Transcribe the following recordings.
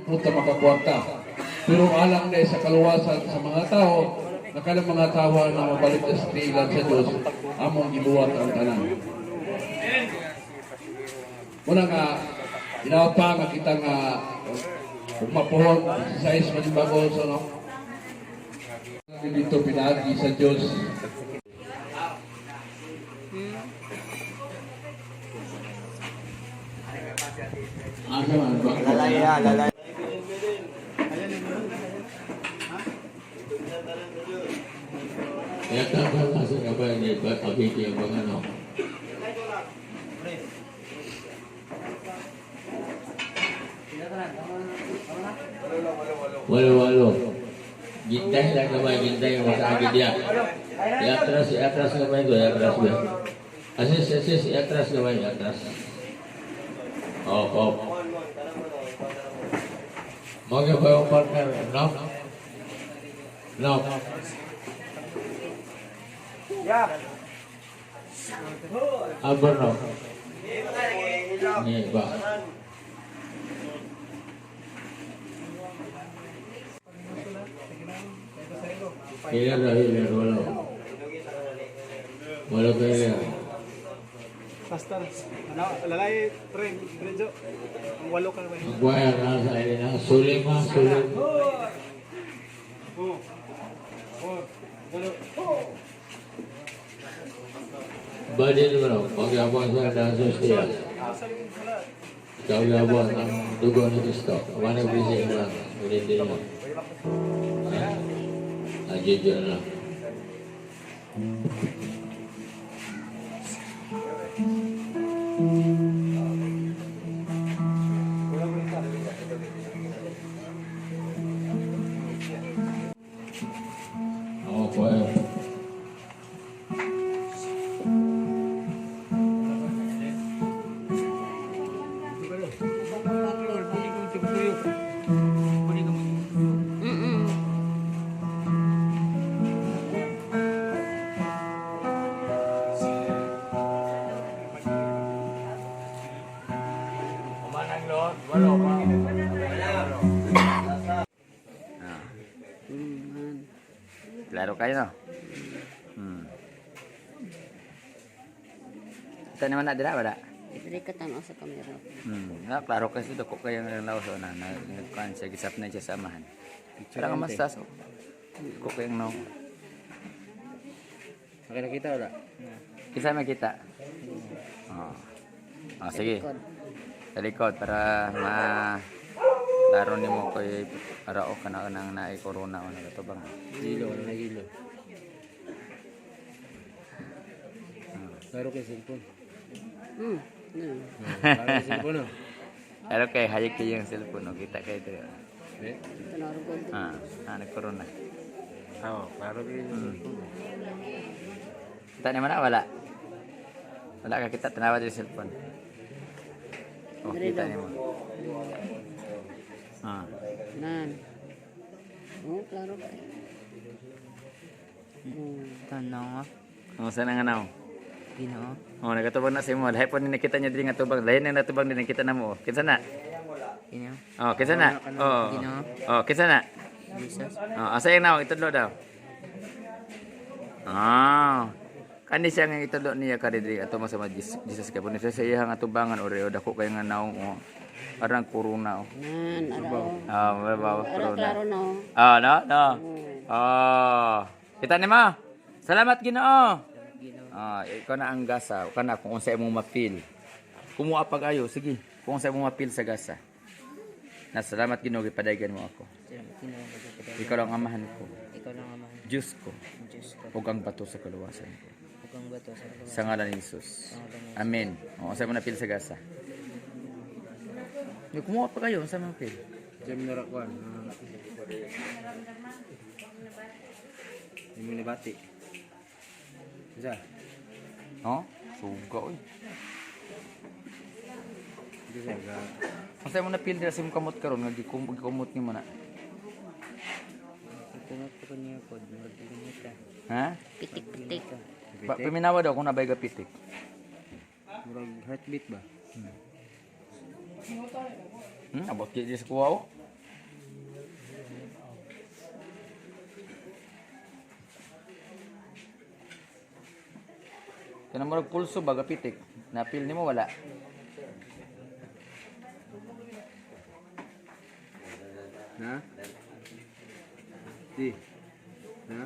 punta makakwarta. Pero alang na sa kaluwasan sa mga tao, nakalang mga tawa na mabalik sa tiilan sa Diyos, among gibuhat ang tanan. Muna nga, inawapa nga kita nga umapuhon, exercise manibago sa no. Dito pinagi sa Diyos. Asa man ba? Lalay. Ya tak masuk apa ini buat pagi yang bangano. Walu. Gintay lang kamay, gintay mo sa agad dia. Atras kamay ko, atras dia. Asis, atras kamay, atras. Op. Mau ke bayang partner, no. Ya. Abang no. Ni ba. Hilir walau kaya. Pastor. Lalay Prejo. Ang walo ka ba? Buaya rasa ini na sulim. Badin bro, pagi abang saya dah sosial. Kau abang ang dugo ni Kristo. Mana bising lang, hindi mo. Jujur lah. Oh, boleh. Laro kayo no? Kita naman na dira ba da? Ibigay ka tanaw sa kamera. Klaro kasi dako kayo ng lawas na nagkuhan siya gisap na siya samahan. Para ka mastas. Ko kayo no. Okay nakita wala? Kita makita. Sige. Sa likod para laro nimo koy para o kana nang naay corona o nagatubang. Gilo, ano na gilo? Laro kay cellphone. Laro kay cellphone no? Laro kay hayag kayo yung cellphone no? Kita kayo ito. Tanaro ko. Nag-corona. Oo, laro kay cellphone. Kita naman na wala. Wala ka kita tanawa yung cellphone. Kita nimo. Nan. Klaro ka. Tanong. Saan ang anaw? Ginoo. Nagatubang na sa imo. Dahil po nakita niya din nga tubang. Dahil na natubang din nakita na mo. Kinsa na? Ginoo. Kinsa na? Kinsa na? Jesus. Asa yung naw? Itudlo daw. Kani siya nga itudlo niya karidri ato mo sa Jesus kay puno sa iyang atubangan ore dako kay nga naong parang corona. Nan, Bawa corona. klaro na. No. Kita nimo. Salamat Ginoo. Ikaw na ang gasa. Kana kung unsa imong mapil. Kumuha pag-ayo, sige. Kung unsa imong mapil sa gasa. Salamat Ginoo gipadaygan mo ako. Ikaw lang amahan ko. Ikaw lang amahan. Diyos ko. Ug ang bato sa kaluwasan ko. Sa ngalan ni Jesus. Amen. Unsa mo napil sa gasa? Kumuha pa kayo unsa mo mapil? Diyan mo narakwan. Hindi mo nabati. Isa. Suga oy. Hindi sa Unsa mo napil dira sa imong kamot karon nga gikumot nimo na? Tunot ko niya pod, magdinita. Ha? Pitik-pitik. Paminawa daw kung nabay gapitik. Murag heartbeat ba? Abot kaya sa kuha o. Kanang murag pulso baga pitik. Napil nimo wala. Ha? Di. Ha?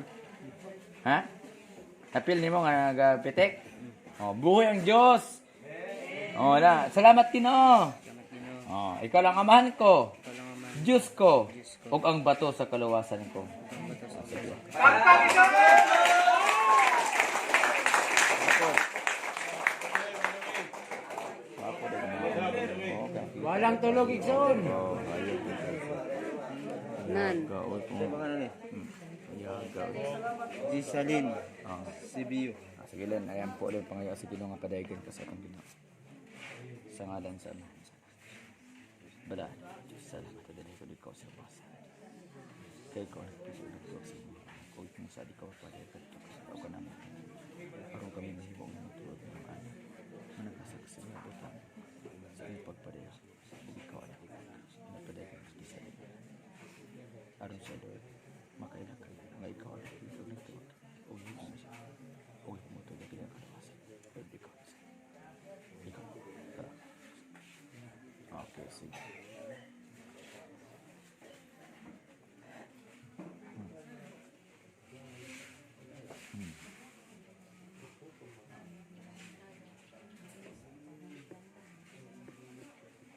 Ha? Napil nimo nga pitik? Oh, buhay ang Diyos. Oh, wala. Salamat Ginoo. Salamat Ginoo. Oh, ikaw lang amahan ko. Ikaw lang naman. Diyos ko. Ug ang bato sa kaluwasan ko. Ang batas sa Diyos. Ako din na. Walang tulog igsoon. Oh, ayaw ko. Nan. Gaot mo. Ano ni? Yaga. Gisalin. Oh. CBU. Sige lang, ayan po ulit pangayo sa Ginoo nga padayon ka sa akong Ginoo. Sa ngalan sa Ama. Bala, Diyos salamat sa dali ko di ko sa basa. Kay ko, kasi nagtuwag sa inyo. Kung ito sa di ko, padayon ka dito kasi ako naman. Parang kami mahibong ng tulog ng anak. Managasak sa mga utang. Sa iyong pagpadayon. Hindi ko alam. Pinapadayon ka sa dali. Aron sa Lord, makailakan nga ikaw alam. Ikaw nagtuwag. O yun mo siya. O yun mo tulog ng kalawasan. Pwede ko sa ikaw. Tara. Okay, sige.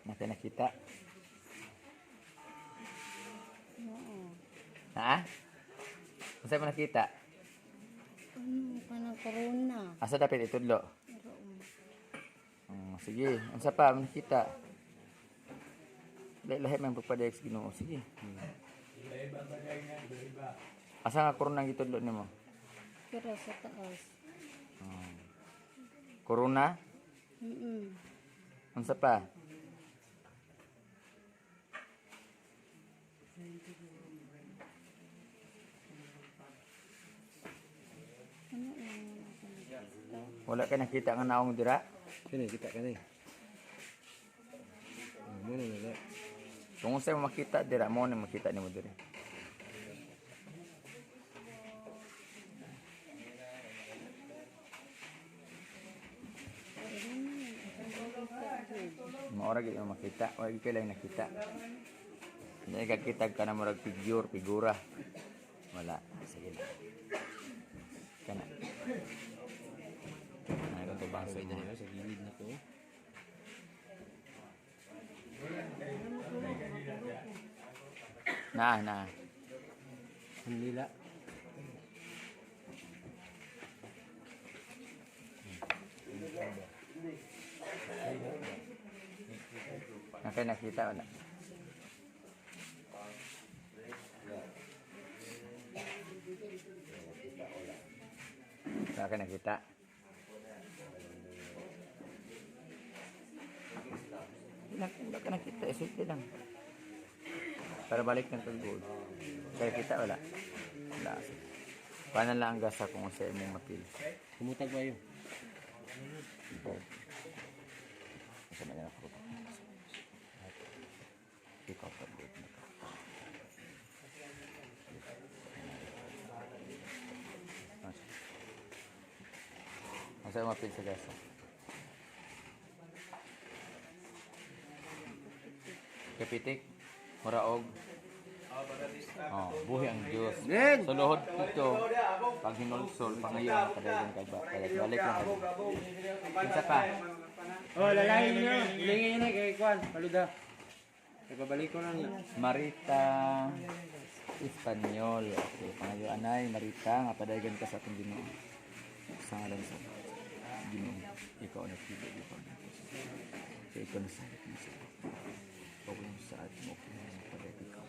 Natin nakita. Ha? Saan mo nakita? Ano ka ng corona? Asa dapat itudlo? Sige, unsa pa mo nakita? Lahi man pagpadayag sa Ginoo. Sige. Asa nga corona ang itudlo nimo? Pero sa taas. Corona? Unsa pa? Wala ka nakita nga naong dira? Kini kita kani. Muna na. Kung unsa mo makita dira mo na makita nimo diri. Maora gyud mo makita, wa gyud kay lang nakita. Hindi ka kita ka na murag figura. Wala. Sige lang. Kana. Ay, ito bangsa mo. Sa gilid na to. Na. Ang lila. Nakay nakita wala. Nakay nakita. Wala ka nakita, isulti lang. Para balik ng tagod. Kaya kita wala. Wala. Paano lang ang gasa kung sa imong mapil? Kumutag ba yun? Isa na ako. Ikaw pagod na ka. Ang sa'yo mapil sa gasa. Kapitik, muraog. Buhi ang Diyos. Sa luhod ito, pag hinulsol, pangayon, padayon ka ba? Balik lang ako. Isa pa. Oh, lalahin niyo. Ilingin niyo kay Kwan. Paluda. Babalik ko lang niya. Marita Espanyol. Okay, pangayo anay, Marita, nga padayon ka sa atong Ginoo. Sa ngalan sa Ginoo. Ikaw na pili, ikaw na. Ikaw na sa huwag mo sa atin mo kung ano padayon ka.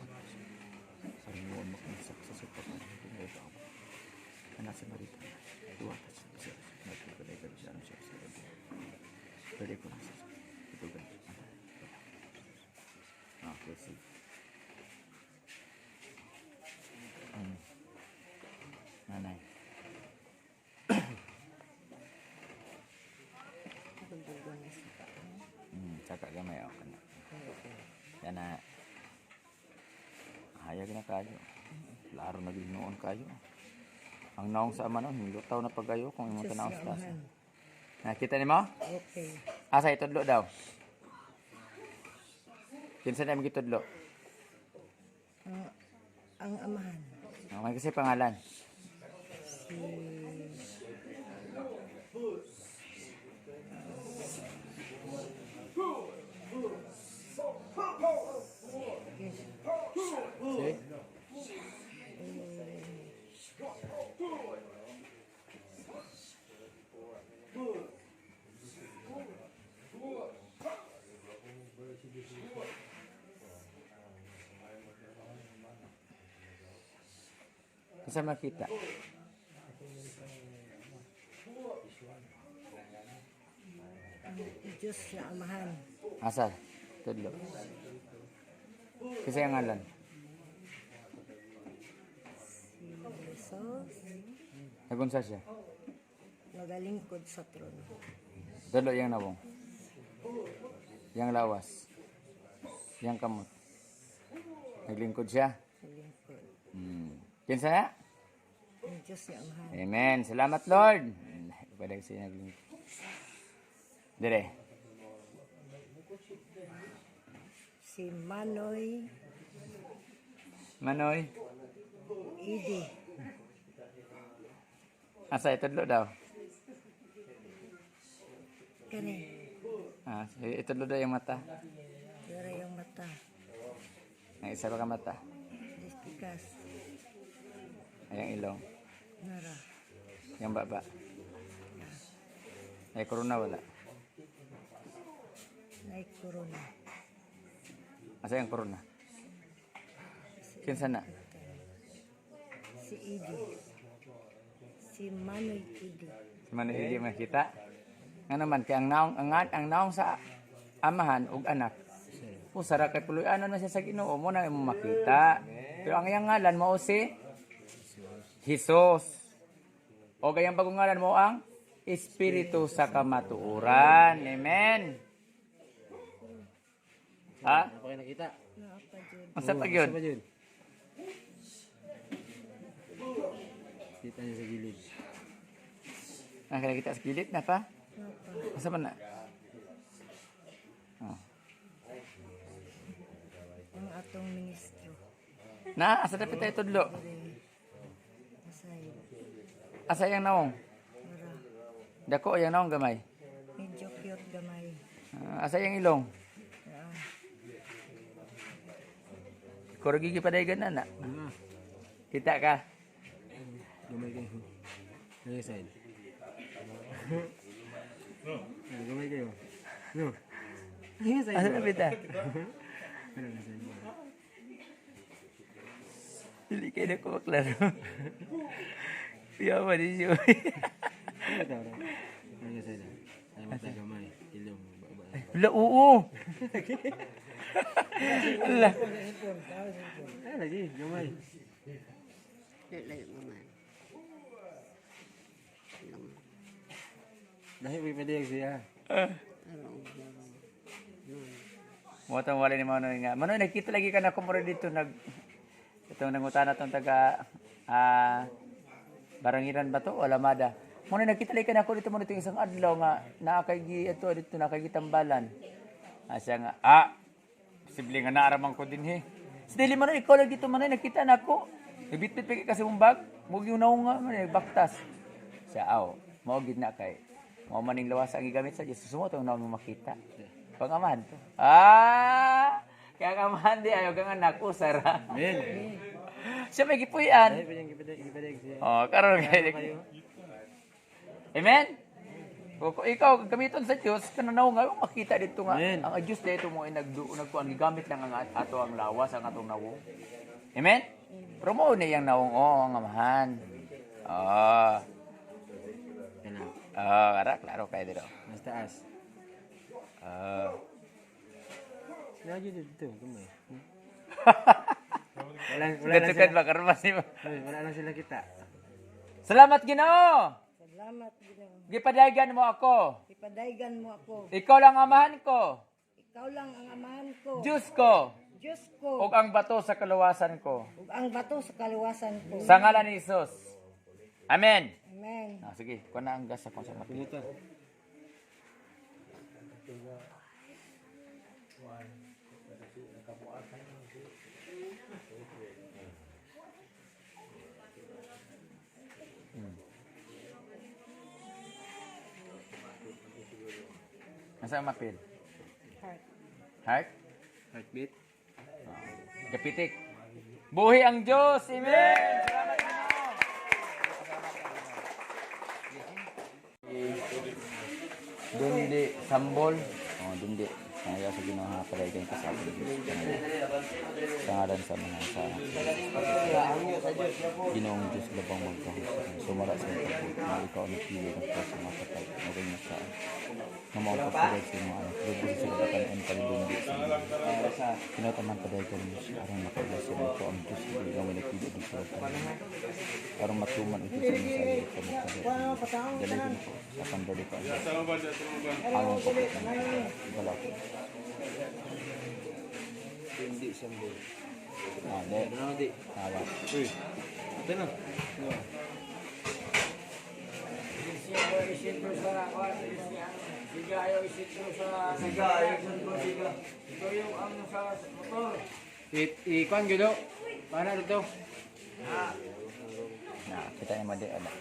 Sa rinnoon mo kung saksa sa pagkakas kung may bawa. Anak sa Marita, duwata siya. Nagpapalay ka siya sa sarili. Pwede ko na sa ito ganito. Okay, sige. Nanay. Saka gamay ako na. Yan na. Hayag na kayo. Laro na ginoon kayo. Ang naong sa ama nun, lutaw na pagayo kung imong tanaw sa tasa. Nakita ni mo? Okay. Asa itudlo daw? Kinsa na magitudlo? Ang amahan. May kasi pangalan. Si... Kinsa makita? Ang Diyos na amahan. Asa? Tudlo. Kinsa ang ngalan? Si Jesus. Nagunsa siya? Nagalingkod sa trono. Tudlo yang nawong. Yang lawas. Yang kamot. Naglingkod siya? Nagalingkod. Kinsa na? Ang Diyos na amahan. Amen. Salamat, Lord. Ipadag siya naglingkod. Dire. Si Manoy Manoy. Idi. Asa itudlo daw? Kani. Itudlo daw yung mata. Dara yung mata. Ang isa pa ka mata. Dispikas. Ay, ang ilong. Nara. Yung baba. Ay, corona wala. Nay corona. Asa yung corona? Kinsa na? Si Idi. Si Manoy Idi. Si Manoy hindi makita. Nga naman, kaya ang naong sa amahan ug anak. Usara kay puluyanan na siya sa Ginoo mo na mo makita. Pero ang iyang ngalan mao si Jesus. O gayang bagong ngalan mo ang Espiritu sa kamatuoran. Amen. Ha? Apa kayo nakita? Naapa dyan. Masa pa yun? Apa yun? Kita niya sa gilid. Kaya kita sa gilid na pa? Naapa. Masa pa na? Oh. Ang atong ministro. Na, asa na pitay tudlo? Masay. Asa yung naong? Nara. Dako yung naong gamay. Medyo cute gamay. Asa yung ilong? Ah, Kuragi kipadaygan na na. Kita ka? Gamay kayo. Ngayon side. Gamay kayo. No. Ngayon side. Asa na pita? Dili kayo na ko maklaro. Piyawa din siya. Ngayon side. Ay mata gamay. Ilong. Wala, oo. Wala. Ay lagi. Gamay. layo naman. Dahil may padiyag siya. Motong wala ni Manoy nga. Manoy, nakita lagi ka na kumura dito. Itong nangutan na itong taga Barangiran ba to o Lamada. Manoy, nakita lagi ka na ako dito mo itong isang adlaw nga nakakagi ito dito nakagitambalan. Siya nga, posible nga naaraman ko din he. Si Dili Manoy, ikaw lagi dito Manoy, nakita na ako. Nabitbit pa kasi mong bag. Huwag yung naong nga Manoy, baktas. Siya, maugid na kay. Mga maning lawas ang igamit sa Diyos. Susumo itong naong makita. Pangamahan to. Kaya kamahan di ayaw kang anak ko, Sara. Amen. Siya may gipuyan. Dahil padiyag siya. Karoon kayo. Amen? Kung ikaw, gamiton sa Diyos, kananaw nga, makita dito nga. Amen. Ang Diyos dito mo ay nagkuhan, gigamit lang ang ato ang lawas, ang atong nawong. Amen? Pero mo na yung nawong, ang amahan. Klaro kayo dito. Mas taas. Lagi dito. Gamay. Wala lang Sukat-sukat sila. ba, karmas mo. Wala lang sila kita. Salamat, Ginoo! Salamat, Ginoo. Gipadagan mo ako. Ipadaygan mo ako. Ikaw lang amahan ko. Ikaw lang ang amahan ko. Diyos ko. Diyos ko. Ug ang bato sa kaluwasan ko. Ug ang bato sa kaluwasan ko. Sa ngalan ni Jesus. Amen. Amen. Sige, kuha na ang gas ako sa mati. Pinito. Asa ang mapil? Heart. Heart? Heartbeat. Kapitik. Buhi ang Diyos! Amen! Salamat Ginoo. Dundi Sambol. Oh, dundi. Kaya sa Ginoo nga pala kayo sa atin. Sangalan sa mga sa Ginoong Diyos labang magkahusay. Sumara sa ito po. Na ikaw ang pili ng sa mga kapal. Okay na sa namawapagpagay sa mga anak. Lubo sa sigabatan ang palilundi sa mga. Kinataman paday ka niyo siya. Arang nakaulas sa ito ang Diyos. Hindi ang winapili ng sa ito. Arang matuman ito sa mga sa ito. Dali ko po. Sa pandali pa. Anong po. Wala po. Hindi sambol. Di. Di. Awa. Uy. Ito na. Ikuan gitu. Mana dito? Nah, kita ni madi ada.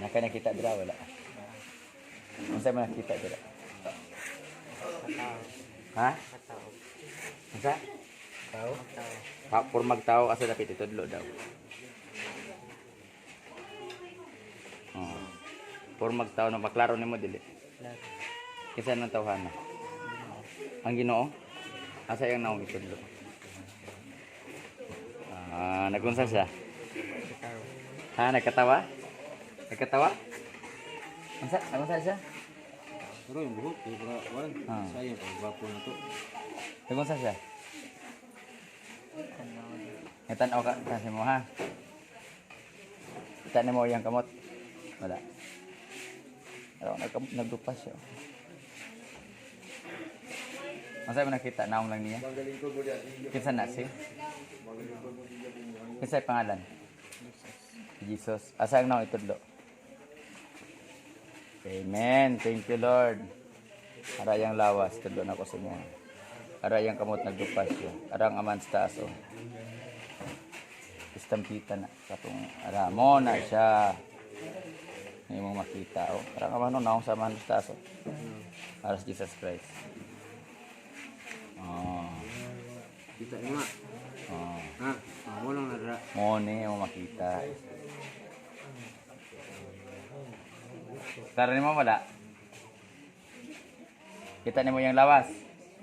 Naka nakita dira wala. Unsa man nakita dira? Ha? Unsa? Tao. Por magtao asa dapat itudlo daw. Oh. Por magtao na maklaro nimo dili. Kisa nang tawhana. Ang Ginoo asa yang naong itudlo. Nagunsa siya? Ha, nagkatawa? Nagkatawa? Nagunsa siya? Pero yung buhok, yung perawan, saya pag gwapo na to. Nagunsa siya? Ngetanaw ka kasi mo ha? Kita mo yang kamot? Wala. Pero nagdupas siya. Masa mo nakita? Naong lang niya? Kinsa na si? Kinsa yung pangalan? Jesus. Asa ang naong itudlo? Amen. Thank you, Lord. Arayang lawas. Tudlo na ko sa inyo. Arayang kamot nagdupas siya. Arang aman sa taas. Oh. Istampita na. Katong aramo na siya. Hindi mo makita. Oh. Arang aman no. Naong sa aman sa taas. Oh. Aras Jesus Christ. Oh. Kita nga. Oh. Ha? Walang nadra. Mone mo makita. Tara ni mo wala. Kita ni mo yung lawas.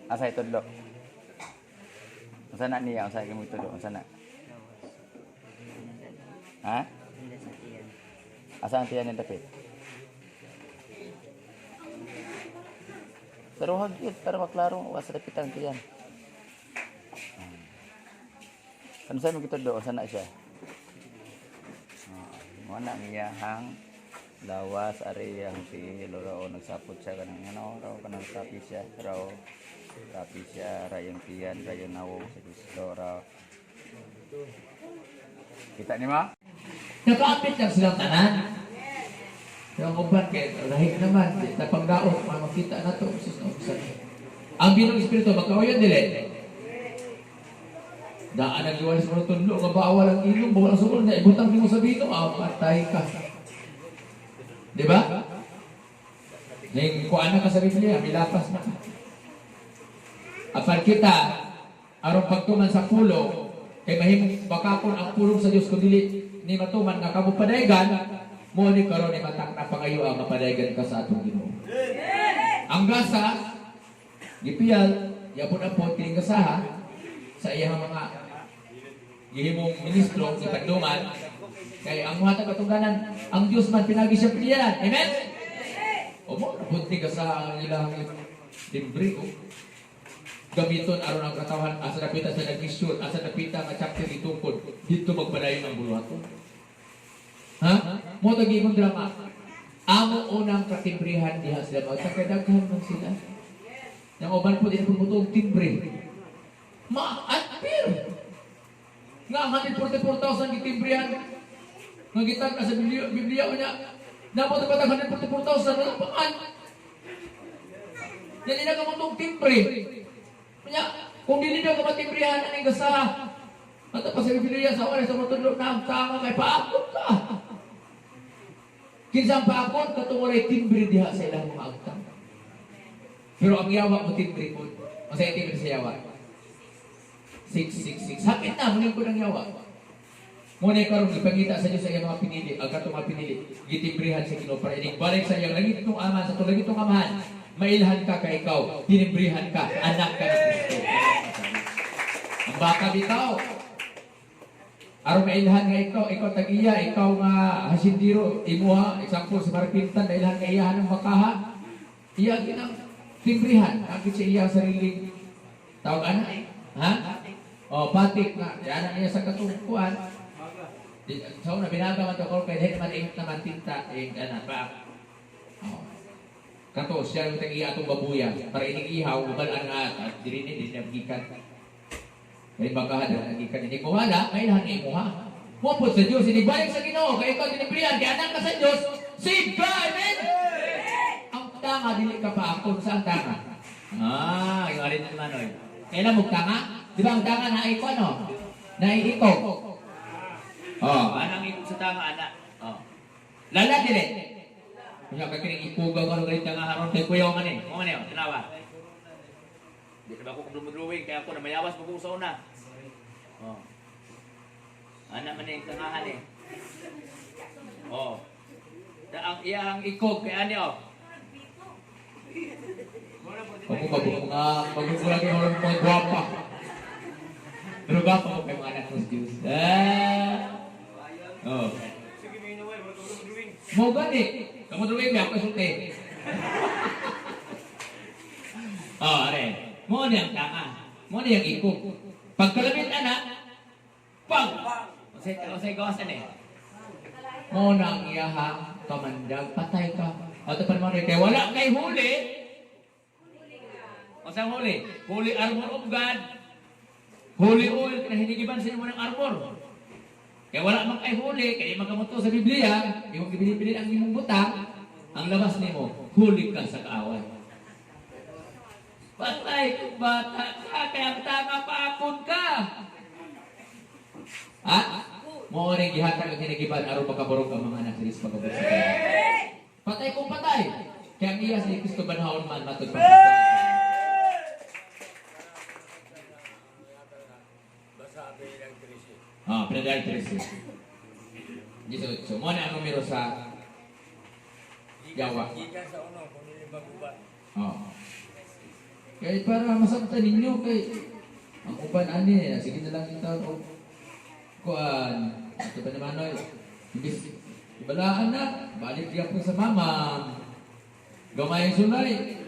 Asa itudlo? Unsa na niya? Unsa gyud mo itudlo? Unsa na? Ha? Asa ang tiyan ni dapit? Pero hagit para maklaro asa dapit ang tiyan. Ano sa'yo mo itudlo? Unsa na siya? Mo na niya hang lawas ariyang pilo raw nagsapot siya kanang ano raw kanang sapi siya rayang tiyan rayang nawo sa Kristo raw kita ni mo Nakaapit lang silang tanan. Yung uban kay lahig naman, sa pagdaot makita na to sus na usan. Ang Ginoo Espiritu magkauyan dili. Daan ang liwalis mo tunlo nga bawal ang ilong bawal ang sumol na ibutang mo sa bino patay ka. Di ba? Ning kuan na ka sa Biblia, milapas na ka. Apan kita, aron pagtuman sa pulo, kay mahimong bakakon ang pulong sa Dios kun dili ni matuman nga kamo padaygan, mo ni karon ni matak na pangayo ang mapadaygan ka sa atong Ginoo. Ang gasa, gipiyal, yapon-apon kining gasaha sa iyang mga gihimong ministro sa pagduman. Kaya ang mga katungganan, ang Diyos man pinagi siya pilihan. Amen? O mo, bunti ka sa ilang timbre ko. Gamiton aron ang katawan, asa napita sa nag-issue, asa napita nga chapter itungkod, dito magpadayon ang buluhato. Ha? Mo tagi mong drama. Amo unang katimbrihan diha sila. Magkakadaghan man sila. Yang uban po din pumutong timbre. Maatpir! Nga 144,000 gitimbrihan. Nga gitan ka sa Biblia niya. Dapat na 144,000 na lapangan. Yan nila kamutong timbre. Kanya, kung di nila kamatimbrihan, anong gasa? At pa sa Biblia sa oras sa matulog na ang tama kay paakot ka. Kinsang paakot, katungulay timbre diha sa ilang mga agtang. Pero ang yawa mo timbre po. Masaya timbre sa yawa. 666. Sakit na, muling ko ng yawa. Muna karon ipangita sa Dios sa iyang mga pinili, ang katong mga pinili, gitimbrihan sa Ginoo para ining balik sa iyang langit nung ama sa tulad itong amahan. Mailhan ka ka ikaw, tinimbrihan ka, anak ka ni Kristo. Ang baka bitaw. Aron mailhan nga ikaw tag-iya, ikaw nga hasindiro, imuha, example sa Marpintan, mailhan nga iyahan ng bakaha. Iya ginang timbrihan, nakit sa iya sariling tawag anak. Ha? O, patik na, yan niya sa katungkuan. So, na binaga man ito ko, kaya naman ingat naman tinta, anak pa. O. Kato, siya yung tag-iya itong babuya, para ining-ihaw, umalaan at dirinin, dinagikan. Kaya baka nagikan, hindi mo wala, kailangan hindi mo ha. Mupot sa Diyos, hindi balik sa Ginoo, kaya ikaw tinibrihan, kaya anak ka sa Diyos, save ka, amen? Ang tanga, dili ka pa ako, saan tanga? Yung alin naman, oy. Kailan mo tanga? Di ba ang tanga naiko ano? Naiikog. Anang ikog sa tanga, anak. Lala dire. Kaya kakinig ikugaw ka rin tanga haron kay kuya man eh. Mo man eh, tinawa. Di ba ako kumudruwing kaya ako na mayawas mo sa una. Anak man eh, tangahan eh. Ang iyang ikog kay ani oh. Ako magugula kayo ng mga guwapa. Pero gapa ko kayo mga anak ng Diyos. Mo gani. Kamu drawing ba ako sulti? Are. Mo niyang tanga. Mo niyang ikog. Pagkalabit anak, pang! Usay gawasan eh. Mo nang iyahang kamandag, patay ka. At pa naman kay wala kay huli. O sa huli? Holy armor of God. Holy oil, kinahinigiban sa inyo ng armor. Kaya wala mang kay huli, kaya magamuto sa Biblia, yung ibinibili ang imong butang, ang labas nimo, huli ka sa kaaway. Patay kung bata ka, kaya tama paakon ka. Ha? Mo rin gihatag ang hinigiban, aron pagkaburog ang mga anak silis pagkaburog sa kanya. Patay kung patay. Kaya ang iya si Kristo banhaon man matod pa. Pinadali 13. So, mo na ang numero sa Yawa. Kaya para masabta ninyo kay ang uban ani, sige na lang ito kuan. Ito pa naman oy. Imbis ibalaan na, balik diya po sa mama. Gamay sulay.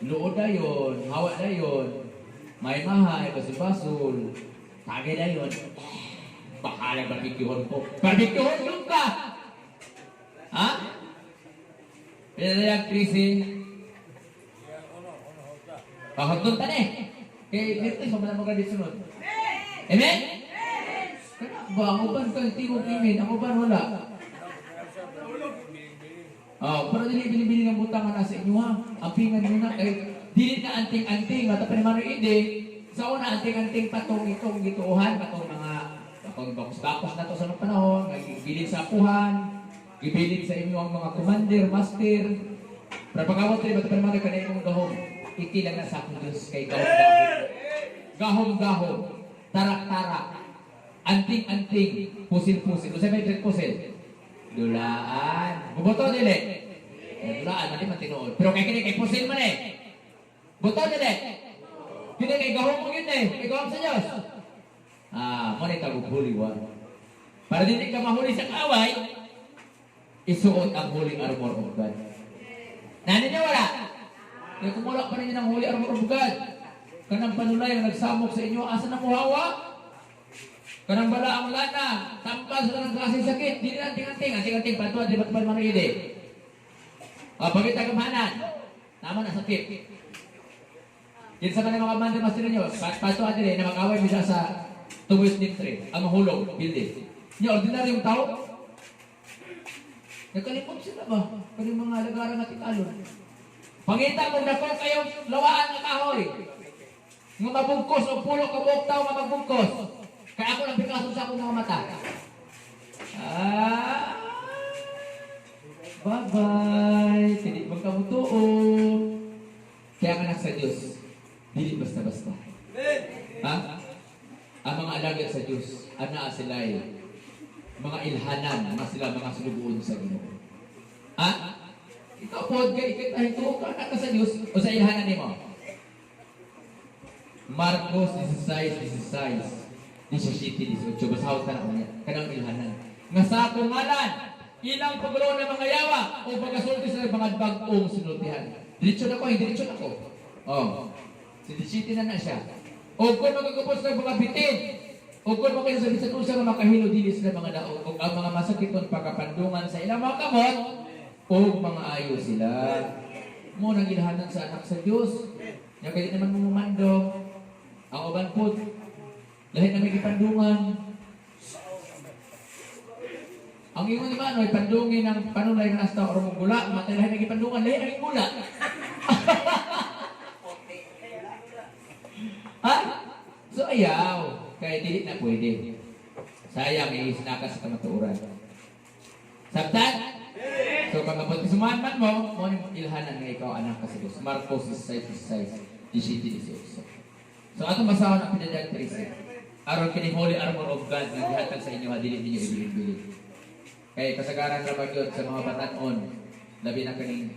Luod dayon, hawa dayon. May mahay, basol-basol. Tagay na yun. Bakalang barbecue ko. Barbecue yung ka! Ha? Pinadalang krisi. Pakagdun ka na eh. Kaya dito, sobrang mo ka dito sunod. Amen? Ba, ang uban ka, hindi mo kimin. Ang uban wala. Pero dili binibili ng butang na sa inyo ha. Ang pingan nyo na. Dili na anting-anting. Matapan naman yung ide. Sa una, anting-anting patong itong gituuhan, patong mga bakos-bakos na to sa mga panahon, gibilid sa apuhan, gibilid sa inyo ang mga commander, master. Pero pagkawat rin, ba't pa naman ka na imong gahom? Itilang na sa akong Diyos kay gahom-gahom. Gahom-gahom, tarak-tarak, anting-anting, pusil-pusil. Kasi may pusil. Dulaan. Buboto nila eh. Dulaan, mali matinood. Pero kay pusil man eh. Buto nila. Hindi kay gahom mo yun eh. Kay gahom sa Diyos. Muna itagog holy one. Para hindi ka mahuli sa kaway, isuot ang holy armor of God. Nani niya wala? Kaya kumulak pa rin ng holy armor of God. Kanang panulay ang nagsamok sa inyo, asa na muhawa? Kanang bala ang lana, tampal sa ng klaseng sakit, di na anting-anting, patuwa, di ba't man ide. Pagkita kamahanan, tama na sakit. Yan sa mga commander master ninyo, patuwa din na mag-away mo siya sa tuwis ni tree, ang mahulog, building. Yung ordinaryong tao, nagkalimot sila ba? Kanyang mga lagaran natin alon. Pangita kung dako kayo lawaan nga kahoy. Nga mabugkos o pulo ka buok tao nga magbugkos. Kaya ako lang pikaso sa akong mga mata. Bye-bye. Hindi bang kamutuon. Kaya anak sa Diyos, dili basta-basta. Ha? Ang mga alagad sa Diyos, ana sila mga ilhanan, mga sila mga sulubuon sa Ginoo. Ha? Ikaw po, ikitahin ko, anak ka sa Diyos, o sa ilhanan ni mo? Marcos 16:17, 17, basahot ka na ko niya, kanang ilhanan. Nga sa akong ngalan, ilang pagulong ng mga yawa, o pagkasulti sa mga bagong sinultihan. Diretso na ko, hindi diretso na ko. Oh, 17 na siya. O kung magkakapos ng mga bitin, o kung makasabit sa tulsa ng makahilo dilis ng mga daog, o ang mga masakiton pagkapandungan sa ilang mga kamot, o mga ayo sila. Mo nang ilhanan sa anak sa Diyos. Yung kaya naman mumando, ang uban po, lahat na may ipandungan. Ang ingon ni Manoy, pandungin ng panulay ng asta o gula, matay lahat na ipandungan, lahat na gula. Ha? So ayaw, kaya dili na pwede. Sayang, isinakas sa kamatuuran. Sabtan? So pag sumahan man mo yung ilhanan nga ikaw anak ka sa Diyos. Marcos 16:18. So atong basahon ang pinadag 13. Aron kini holy armor of God nga gihatag sa inyo dili ninyo ibilin-bilin. Kay kasagaran ra bagyod sa mga batan-on, labi na kaning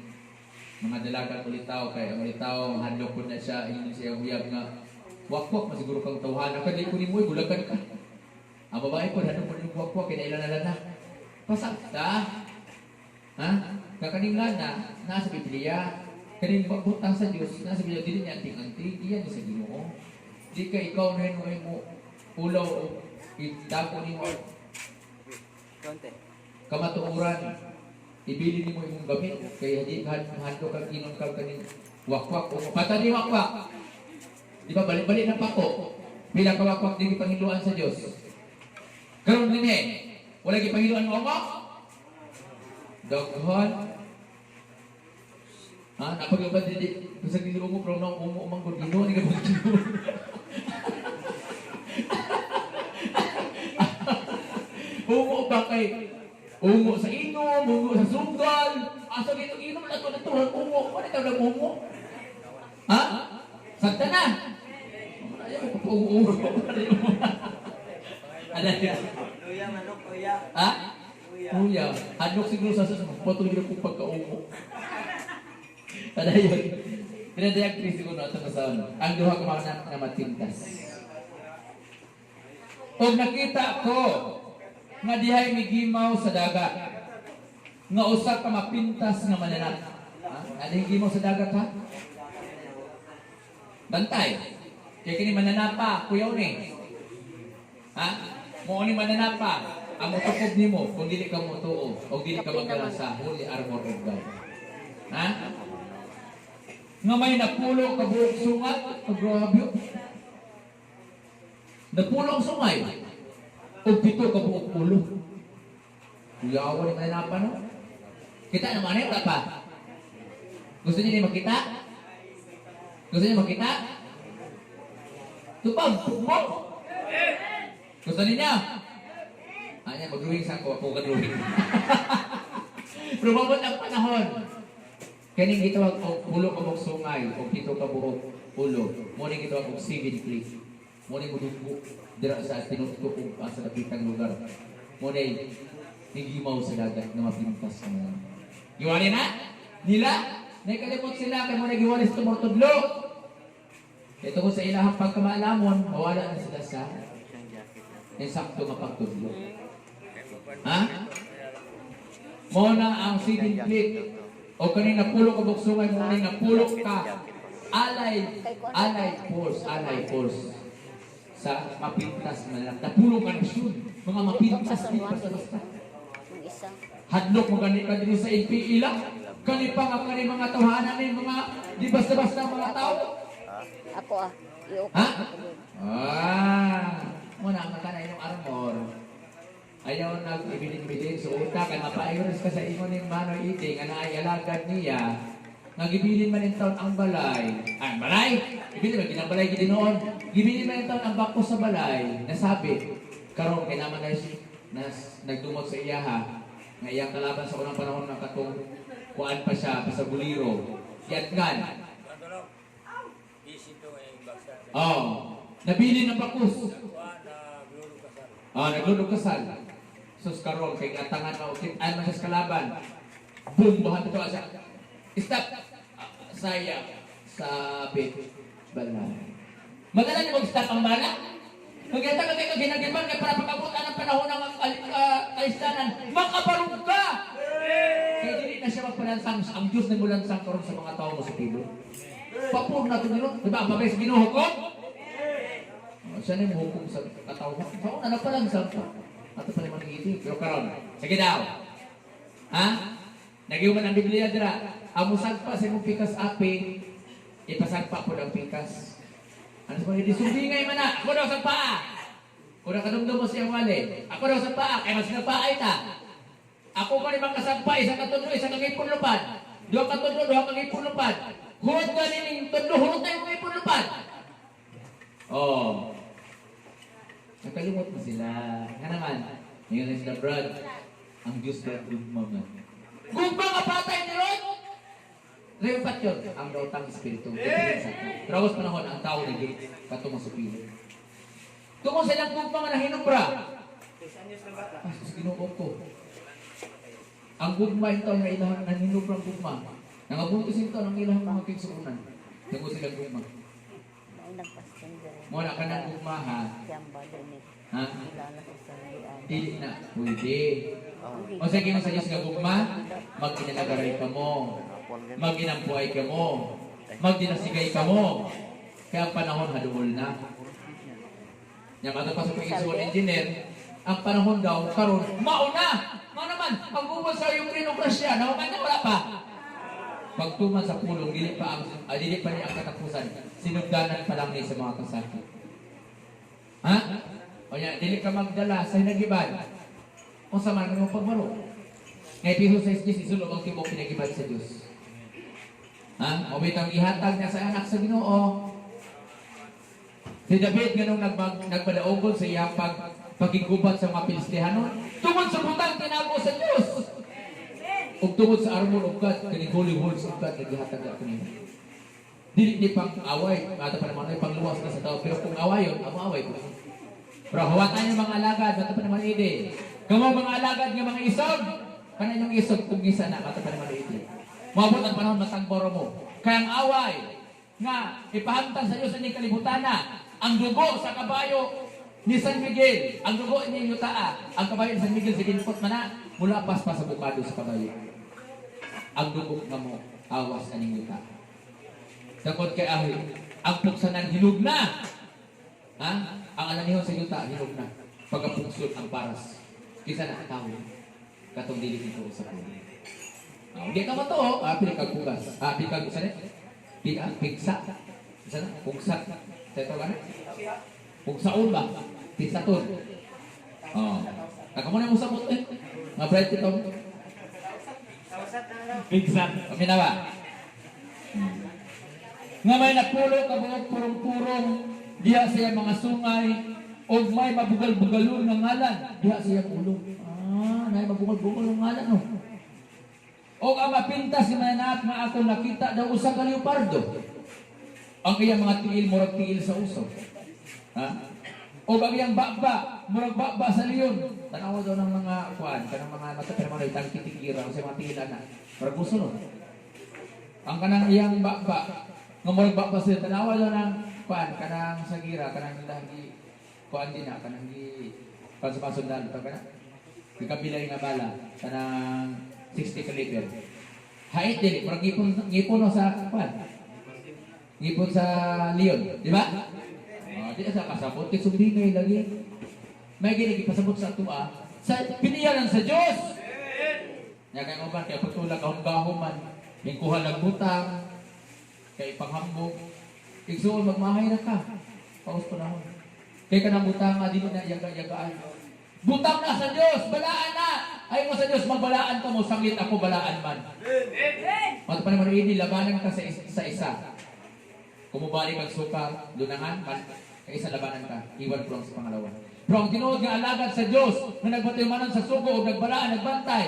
mga dalagang ulitaw kay ang ulitaw handok pud na siya ingon siya uyab nga wakwak masiguro kang tawhana ka di ko ni mo bulagan ka. Ang babae po handok pud yung wakwak kay nailan na. Pasakta. Ha? Kakaningan na nasa Biblia, kaning pagbutang sa Dios, nasa Biblia dili niya anting-anting, diyan sa Ginoo. Di ka ikaw na mo ulaw o itako ni mo. Kamatuoran, ibili ni mo imong gamit kay di hando kag inom kag kaning wakwak o pata ni wakwak. Di ba balik-balik ng pako? Pila ka wakwak di pangiluan sa Dios. Karon dinhi, wala gi pangiluan mo mo? Daghan. Ha, napagabad di sa gilo mo pero nang umo mang gudino ni gabon. Umo ba kay umo sa inom, umo sa sugal, asa gito inom na to umo, ano tawag ng umo? Ha? Sakta na. Ayaw ko umo. Ada ya? Luya, manok, luya. Ha? Kuya, hadlok siguro sa potong gina kong pagka-umo. Kada yun. Pinadayag Chris siguro na ito masaon. Ang duha kumakana na matintas. O nakita ko nga dihay migimaw sa dagat. Nga usa ka mapintas nga mananap. Ano yung gimaw sa dagat ha? Bantay. Kaya kini mananapa, kuyaw ni. Ha? Mo ni mananapa. Ang mutukob ni mo, kung dili ka mutuo, o dili ka magdala sa holy armor of God. Ha? Nga may napulo ka buong sungat, kagrabyo. Napulo ang sungay. O pito ka buong pulo. Kuyawa ni mananapa no? Kita naman wala pa. Gusto niyo makita? Gusto niyo makita? Tupag, mo! Gusto niyo? Hanya mag-drawing sa ako ka-drawing. Pero mabot ang panahon. Kaning gitawag og pulo ka mong sungay o pito ka buok ulo. Muni gitawag og 7 cliff. Muni mo dugo dira sa tinutukog sa dapitang lugar. Muni higimaw sa dagat nga mapintas na. Giwali na? Nila? Nakalimot sila kay muna giwali sa tumortudlo. Ito ko sa ilahang pagkamaalamon, mawala na sila sa sakto nga pagtudlo. Ha? Muna ang 7 click o kanina pulo ka buksungay mo na pulo ka alay force sa mapintas na lang. Napulo ka na siya. Mga mapintas di basta-basta. Hadlok mo ganit ka din sa LPI lang. Kani pa nga kani mga tawanan ni mga di basta-basta mga tao. Ako Ha? Muna ang matanay ng armor. Ayaw nag-ibiling-biling sa utak, kaya mapairos ka sa imo ng Manoy Iti, nga naayalagad niya, nga gibilin man in taon ang balay. Ang balay? Gibilin man ginang balay gid noon. Gibilin man in taon ang bako sa balay. Nasabi karon kay naman nagdumot sa iyaha nga iyang kalaban sa unang panahon ng katong kuan pa siya sa buliro. Yatgan. Oh, nabili ng bakus. Naglulog kasal. Sus karon kay atangan na ukit ay man sa kalaban. Boom, buhat ito siya. Stop. Saya sabi balay. Madala niyo mag-stop ang bala? Magkita ka kayo ginagiban kaya para pagkabutan ng panahon ng kaistanan, makabarog ka! Kaya hindi na siya magpalansang, ang Diyos na mulansang karon sa mga tao mo sa pibo. Papur natin nyo, diba ang babay sa ginuhukom? Siya na yung hukom sa katao mo. Sa una na palansang ka. Ato pa naman nagigiti. Pero karon, sige daw. Ha? Nagiuman ang Biblia dira. Amusag pa sa mong pikas api, ipasagpa po ang pikas. Ano sa mga disubingay man na? Ako daw sa paa. Kung nakadumdum mo siyang wali. Ako daw sa paa. Kaya mas nagpaay ta. Ako pa rin makasagpay. Isang katudlo, isang kangipon lupad. Dua katudlo, dua kangipon lupad. Hurot ka nining tudlo, hurot na yung kangipon lupad. Oh. Nakalimot mo sila. Nga naman. Ngayon na sila, Brad. Ang Diyos na gugma man. Gugma ka patay ni Rod? Repat yun, ang dautang espiritu. Pero agos panahon, ang tao naging katong masupilo. Tungo silang gugma nga na hinubra. Sus, ginuot ko. Ang gugma ito nga ilang naninubra ang gugma. Nangabutos ito ng ilang mga kigsuunan. Tungo silang gugma. Muna ka ng gugma ha. Ha? Dili na. Pwede. O sige mo sa Diyos nga gugma, mag-inalagaray ka mo. Mag-inampuay ka mo. Mag-dinasigay ka mo. Kaya ang panahon haduhol na. Yung ato pa sa pag-isuon engineer, ang panahon daw, karon mauna! Mga naman, ang bubol sa yung rinokrasya, nawakan na wala pa. Pagtuman sa pulong, dili pa niya ang katapusan. Sinugdanan pa lang niya sa mga kasakit. Ha? O yan, dili ka magdala sa hinagiban. O sa man mo pagbaro. Ngay piso sa Diyos, isulog ang tibok pinagiban sa Diyos. Ha? O bitang ihatag niya sa anak sa Ginoo. Si David ganung nagpadaugol sa iyang pagigubat sa mga Pilistihanon. Tungod sa butang tinago sa Diyos. Ug tungod sa armor ug kat kani holy words ug kat nagihatag ako nimo. Dili pang away, ato pa naman ay pangluwas na sa tao, pero kung awayon, amo away ko. Pero hawatan yung mga alagad, ato pa naman ide. Kamo mga alagad nga mga isog, kana yung isog kung isa na ato pa naman ide. Moabot ang panahon matangboro mo. Kaya ang away nga ipahamtang sa Dios ining kalibutan na ang dugo sa kabayo ni San Miguel, ang dugo ni Yutaa, ang kabayo ni San Miguel sa ginpot man na mula paspas sa bukado sa kabayo. Ang dugo nga mo awas aning Yutaa. Takot kay Ahi, ang puksanan hinog na. Ha? Ang ananihon sa Yutaa hinog na. Pagkapuksod ang paras. Kisa na tao. Katong dili nito sa puno. Hindi ka mato, pinagkagugas. Pinagkagugas na? Pigsa. Isa na? Pugsa. Sa ito ka na? Pugsaon ba? Pigsaton. Naka mo na yung usapot eh. Mga bright ito. Pigsa. Kami na ba? Nga may napulo kabuok purong-purong diha siya mga sungay o may mabugal-bugalon ng ngalan diha siya pulong. May mabugal-bugal ng ngalan no. O ang mapintas si mananap nga ako nakita daw usa ka leopardo. Ang iyang mga tiil murag tiil sa uso. Ha? O ang iyang bakba murag bakba sa leon. Tanawa daw ng mga kuan kanang mga matapermanoy tang kitikira sa mga tiilan na. Murag uso no. Ang kanang iyang bakba nga murag bakba sa tanawa daw ng kuan kanang sagira kanang lagi kuan din na kanang di pansapasundan to kana. Ikabilay nga bala kanang 60 kaliber. Hait din, pero ngipon no sa kuan. Ngipon sa leon, di ba? Di sa kasabot kay sumbingay lagi. May gini pasabot sa tuwa sa piniyaran sa Dios. Nya kay uban kay pagtulak ang gahuman, mingkuha lang butang kay panghambog. Igsuon magmahay na ka. Paus panahon. Kay kanang butang dili na yaga-yagaan. Butang na sa Dios, balaan na. Ay mo sa Dios, magbalaan ka mo, sanglit ako balaan man. Mata pa naman ini, labanan ka sa isa. Kumubali kang suka, lunangan, isa labanan ka, iwan ko lang sa pangalawa. Pero ang tinuod nga alagad sa Dios, na nagpatimanan sa suko o nagbalaan, nagbantay.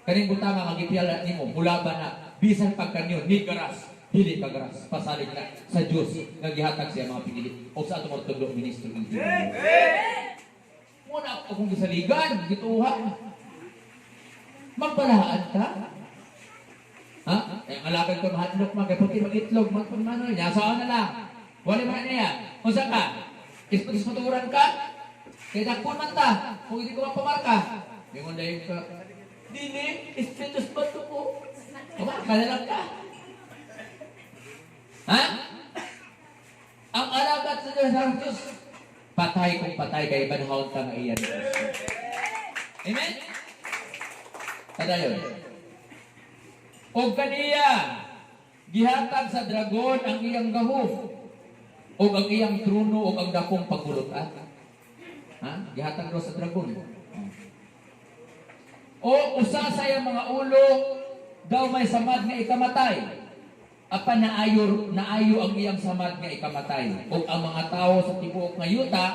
Kaning butang ang agipiyala nimo, mulaban na, bisan pagkanyo, ni garas, dili ka garas, pasalig na sa Dios, nga gihatag siya mga pinili, o sa atong ortodok ministro ng Dios. Muna ako kung gisaligan, gituhan. Magbalaan ka? Ha? Ang alagad ko mahadlok mga kaputi mag-itlog, magpamano, yasaan na lang. Wala man niya. Kung saan ka? Ispaturan ka? Kaya dakpon man ta. Kung hindi ko mapamarka. Yung undayin ka, dili, ispiritus ba ito ko? Kumarka na lang ka. Ha? Ang alagad sa Diyos, patay kung patay, kaya banhaon ka nga iyan. Amen? Kada yun. O kaniya, gihatag sa dragon ang iyang gahom, o ang iyang truno, o ang dakong pagulutan. Ha? Gihatag daw sa dragon. O usa sa iyang mga ulo, daw may samad nga ikamatay. Apan naayo ang iyang samad nga ikamatay. O ang mga tao sa tibuok nga yuta,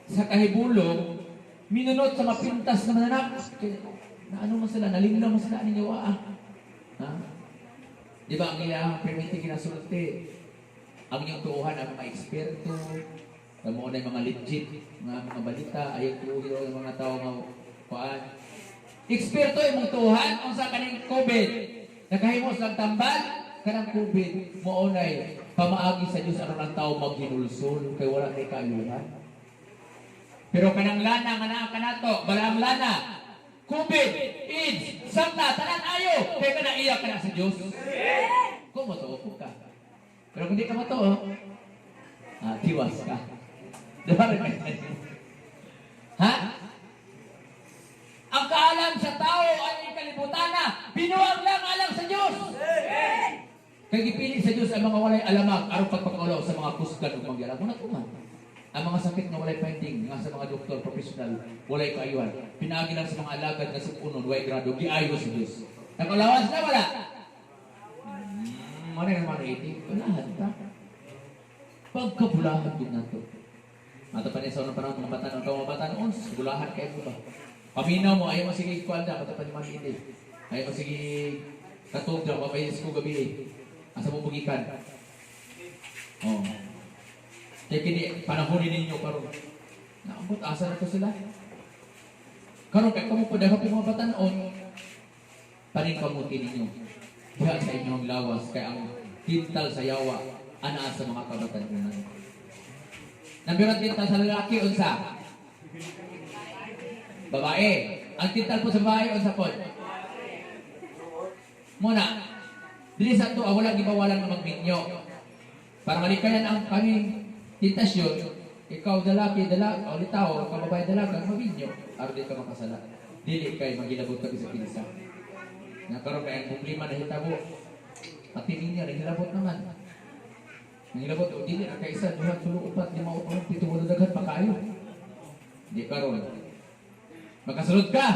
sa kahibulong, minunot sa mapintas na mananak. Na ano man sila, nalinglaw man sila ninyo ha? Di ba ang iyang permiti kinasulti? Ang iyong tuuhan ang mga eksperto, ang mga legit, mga balita, ayaw tuuhin ang mga tao nga kuhaan. Eksperto yung mga tuuhan, kung sa kaning COVID, nakahimos lang tambal, kanang COVID, maunay, pamaagi sa Diyos ano ng tao maghinulsol, kaya wala na ikayuhan. Pero kanang lana, nga naa ka na to, balang lana, COVID, AIDS, sakta, tanan ayo, kaya ka naiyak ka na sa Diyos. Kung matuo ka. Pero kung di ka matuo, tiwas ka. Diba rin? Ha? Ang kaalam sa tao ay kalibutan na, binuwag lang alang sa Diyos. Kaya gipili sa Diyos ang mga walay alamag, araw pagpakulaw sa mga kusgan o magyala. Kung natuman, ang mga sakit na walay finding, nga sa mga doktor, professional, walay kaayuhan. Pinagi lang sa mga alagad na sipunon, walay grado, giayo sa Diyos. Nakulawas na wala. Mana yang mana ini? Bulahan ta. Pagkabulahan din nato. Mata pa niya sa unang panahon, mga bulahan kayo ba? Paminaw mo, ayaw mo sige ikwalda, mata pa niya mga hindi. Ayaw mo sige katugda, mabayis ko gabi. Asa mo bugikan? Oh. Kaya kini, panahonin ninyo karon. Naambot, asa na to sila? Karon kaya kamo po dahil mga batanon, paningkamuti ninyo. Diha sa inyong lawas, kaya ang tintal sa yawa, ana sa mga kabatanunan. Nabirat tintal sa lalaki, unsa? Babae. Ang tintal po sa babae, unsa po? Muna, dili sa ito, wala gibawalan na magminyo. Para malikayan ang kaming tintasyon, ikaw lalaki, o litaw, ang babae dalaga, magminyo. Araw di ka makasala. Dili kayo magilabot ka sa pinsa. Nakaroon kaya ang problema na hitabo. Pati niya, nahilabot naman. Nahilabot, o dili, kaisa, 2, 3, 4, 5, 6, 7, 8 daghan pa kayo. Di karoon. Makasunod ka.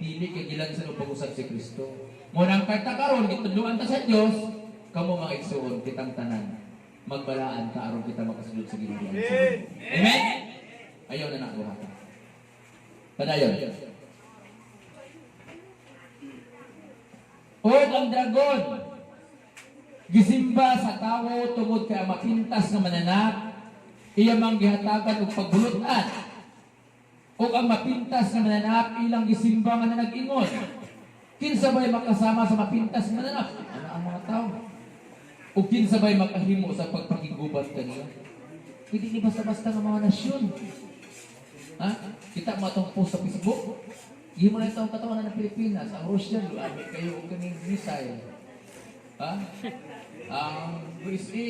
Dili kay gilan sa pag-usap si Kristo. Munang karta karon, gitudluan ta sa Dios, kamo mga igsuon kitang tanan. Magbalaan ka aron kita makasunod sa Ginoo. Amen. Ayaw na nakuha ka. Padayon. O ang dragon, gisimba sa tawo tungod kay mapintas nga mananak, iya mang gihatagan og pagbulutan. O ang mapintas nga mananak, ilang gisimba nga nag-ingon. Kinsa ba'y makasama sa mapintas nga mananak? Ano ang mga tao? O kinsa ba'y makahimo sa pagpakigubat kaniya? Hindi ni basta-basta ng mga nasyon. Ha? Kita mo itong post sa Facebook. Hindi mo na itong katawan ng Pilipinas. Ang Russian, lagi kayo kaning missile. Ha? Ang USA,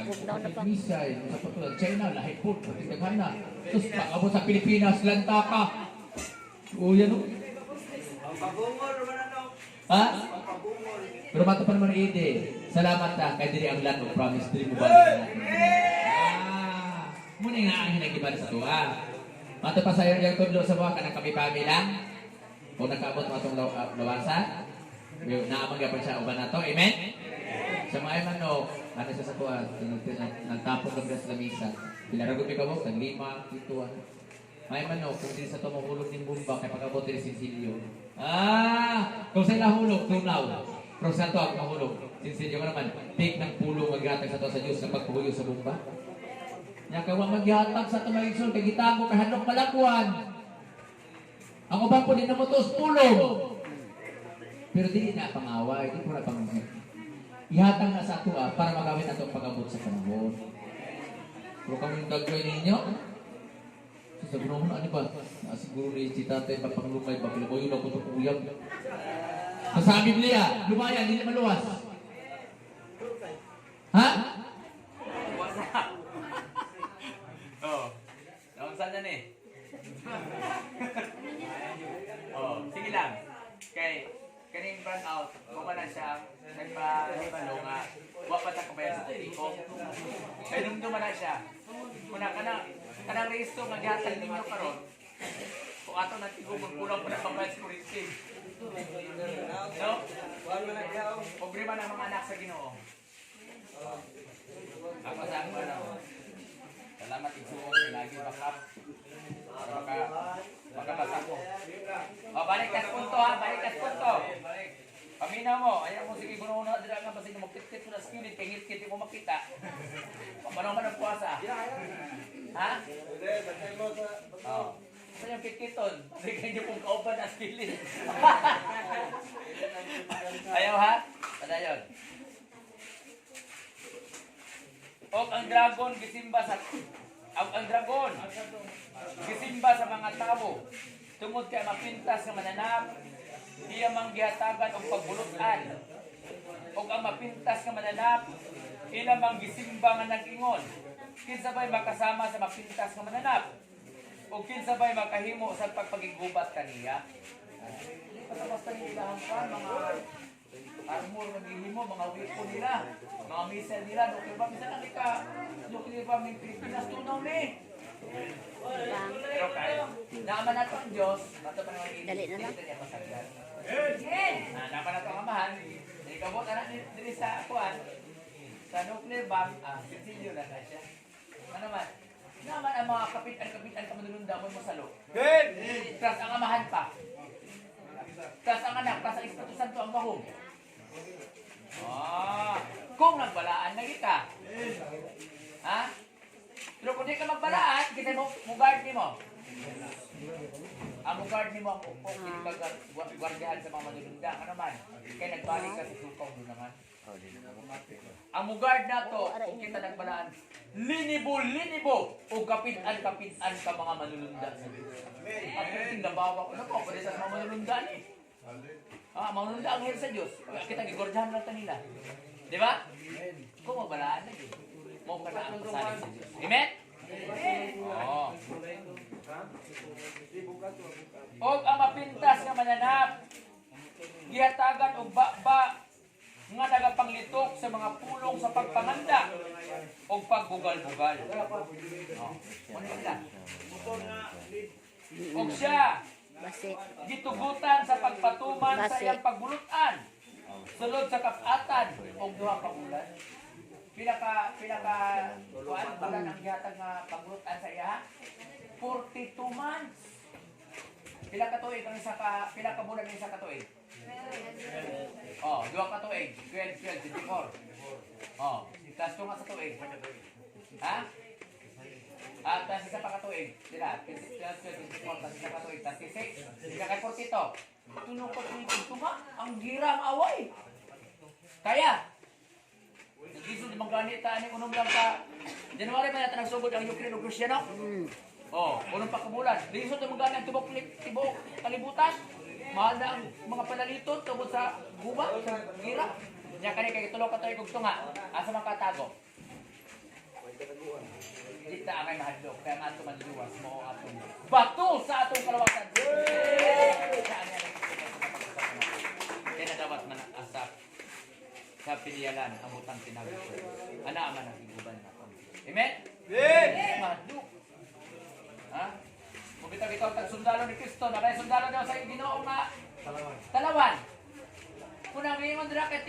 dagpapit missile. Sa patulad, China, lahit po, patigaghan na. Tapos pakabot sa Pilipinas, lanta ka. O yan o. Ha? Pero mato pa naman ide. Salamat na, kaya diri ang land of promise. Diri mo ba? Muna nga ang hinagibad sa tuwa. Mato pa sa yung tundo sa mga kanang kami lang. Kung nakaabot mo itong lawasan, naamang gapon siya uban na to. Amen? Sa mga manok, ano siya sa kuwan, nagtapon ng gas lamisa. Pinaragod ni kabok, ng 5, 7. May manok, kung din sa tumahulog ng bumba, kaya pag-abot ni Sinsilyo. Kung sa ilang hulog, tunaw. Pero sa ito ang mahulog. Sinsilyo ka naman, take ng pulo maghatag sa to sa Diyos na pagpuhuyo sa bumba. Nya kawa maghatag sa tumayigson, kay gitago, kahadlok malakwan. Ang uban po din na motos, pulong. Pero di na pangaway, di po na pangaway. Ihatang na sa ato para magawin nato pag-abot sa panahon. Pero kami dagway ninyo, sa gunong ano ba? Siguro ni si tatay papanglumay, papilaboy na po ito uyab. Sa Biblia, lumayan, hindi maluwas. Ha? Naon saan yan eh? Sige lang. Kaning burn out, kung na siya, nagpa-hibalo nga, wapa ta kabayan sa tiko. Kaya nung duman na siya, muna kanang resto nga gihatag ninyo karon. Kung ato na tigo, magkulang pa na pambayad sa kurinsin. No? Problema ng mga anak sa Ginoo. Ako sa ako na. Salamat iguong lagi bakap. Makabasa ko. Balik ka sa punto ha, balik ka sa punto. Paminaw mo, ayaw mo sige guno na dira nga basig magtitit mo na skillet kay ngit mo makita. Paano man ang puwasa? Ha? Oh. Sa yung pikiton, kasi kayo pong kauban na skillet. Ayaw ha? Padayon. O ang dragon gisimba sa mga tao tungod kay mapintas nga mananap iya manggihatagan og pagbulutan og ang mapintas nga mananap ila manggisimba nga nag-ingon kinsa bay makasama sa mapintas nga mananap og kinsa bay makahimo sa pagpagigubat kaniya basta nila mga armor na gihimo, mga weapon nila, mga missile nila, nuclear bomb, minsan lang ka, nuclear bomb ng Pilipinas, tunaw ni. Pero kaya, naaman na ito ang Diyos, bato pa naman Dali na lang. niya pasagdan. Naaman na ito ang amahan, ikabot na din sa akuan, sa nuclear bomb, sinsilyo na siya. Ano man, naaman ang mga kapitan ka manulundaman mo sa loob. Tapos ang amahan pa. Tapos ang anak, tapos ang Espiritu Santo ang mahong. Kung nagbalaan na kita. Ha? Pero kung di ka magbalaan, kita mo guard ni mo. Ang guard ni mo ang guardihan sa mga manulunda. Ano man? Kaya nagbalik ka sa sukaw doon naman. Ang guard na to, kung kita nagbalaan, linibo, o kapitan ka mga manulunda. At kung nabawa ko na po, pwede sa mga manulunda eh. Manulunda ang hir sa Diyos. Kita gigordahan lang nila. Di ba? Kung magbalaan na yun. Mo ka na ang pasalig sa Diyos. Amen? Oo. O ang mapintas nga mananap, gihatagan o ba nga nagapanglitok sa mga pulong sa pagpanganda o pagbugal-bugal. O siya, Basi. gitugutan sa pagpatuman sa Basi. iyang pagbulutan. Sulod sa kapatan o duha ka bulan. Kuan bulan ang gihatag nga pagbulutan sa iya? 42 months. Pila ka tuig ang pila ka bulan ang isa ka tuig? Duha ka tuig. 12, 24. Tas tunga sa tuig. Ha? Tas isa pa ka tuig. Sila, 12, 24, tas isa ka tuig. Tas 6. Ika kay 42. Tulong ko tuig tunga. Ang girang away. Kaya, nag-isod di mangganita ni unong lang ka. January pa yata nagsugod ang Ukraine o Russia, no? Unong pa kabulan. Nag-isod di mangganita ang tibok kalibutan. Mahal na ang mga panalitot tungkol sa guba, sa gira. Nya kani kay tulo ka tayo kog tunga. Asa man katago? Dili ta amay mahadlok kaya nga ato manluwas mo atong bato sa atong kalawasan. Kaya dapat man asap sa piliyalan ang utang tinago. Ana man ang iguban naton. Amen? Mahadlok. Ha?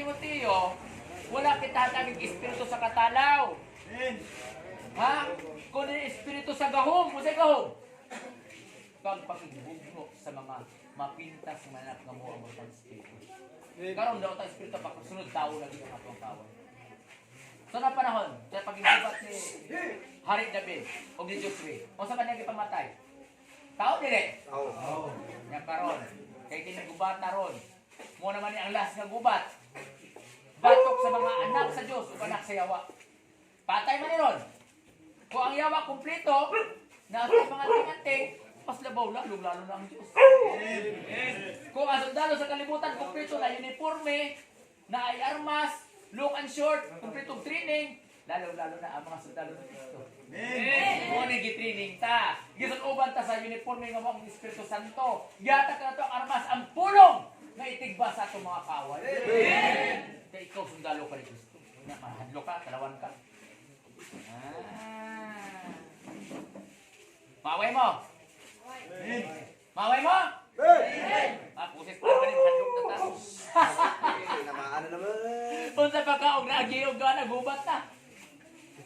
Timoteo, wala kita taging espiritu sa katalaw. Ha? Kundi espiritu sa gahom. Mo sa gahom. Kang pakigugno sa mga mapintas nga anak nga mo ang mga espiritu. Karon daw ta espiritu pagsunod tao lagi ang atong tao. So na panahon, sa pagigubat ni Hari David o ni Joshua, o sa kanya gipamatay. Tao dire. Oo. Nya karon, kay kinagubata ron. Mo naman ni ang last nga gubat. Batok sa mga anak sa Dios ug anak sa Yawa. Patay man ni ron. Kung ang Yawa kumpleto, na sa mga tinganting, pas labaw lalo na ang Diyos. Kung ang sundalo sa kalibutan, kumpleto na uniforme, na ay armas, long and short, kumpletong training, lalo na ang mga sundalo ng Kristo. Kung ano training ta, gisunuban ta sa uniforme ng mga Espiritu Santo, yata ka na ito ang armas, ang pulong na itigba sa itong mga kawal. Kaya ikaw sundalo ka ni Kristo. Mahadlo ka, talawan ka. Maway mo! Maway mo! Pusis pa naman yung handok na tao. Namaan naman. Kung sa pagkaong naagiyog ka, nagubat na.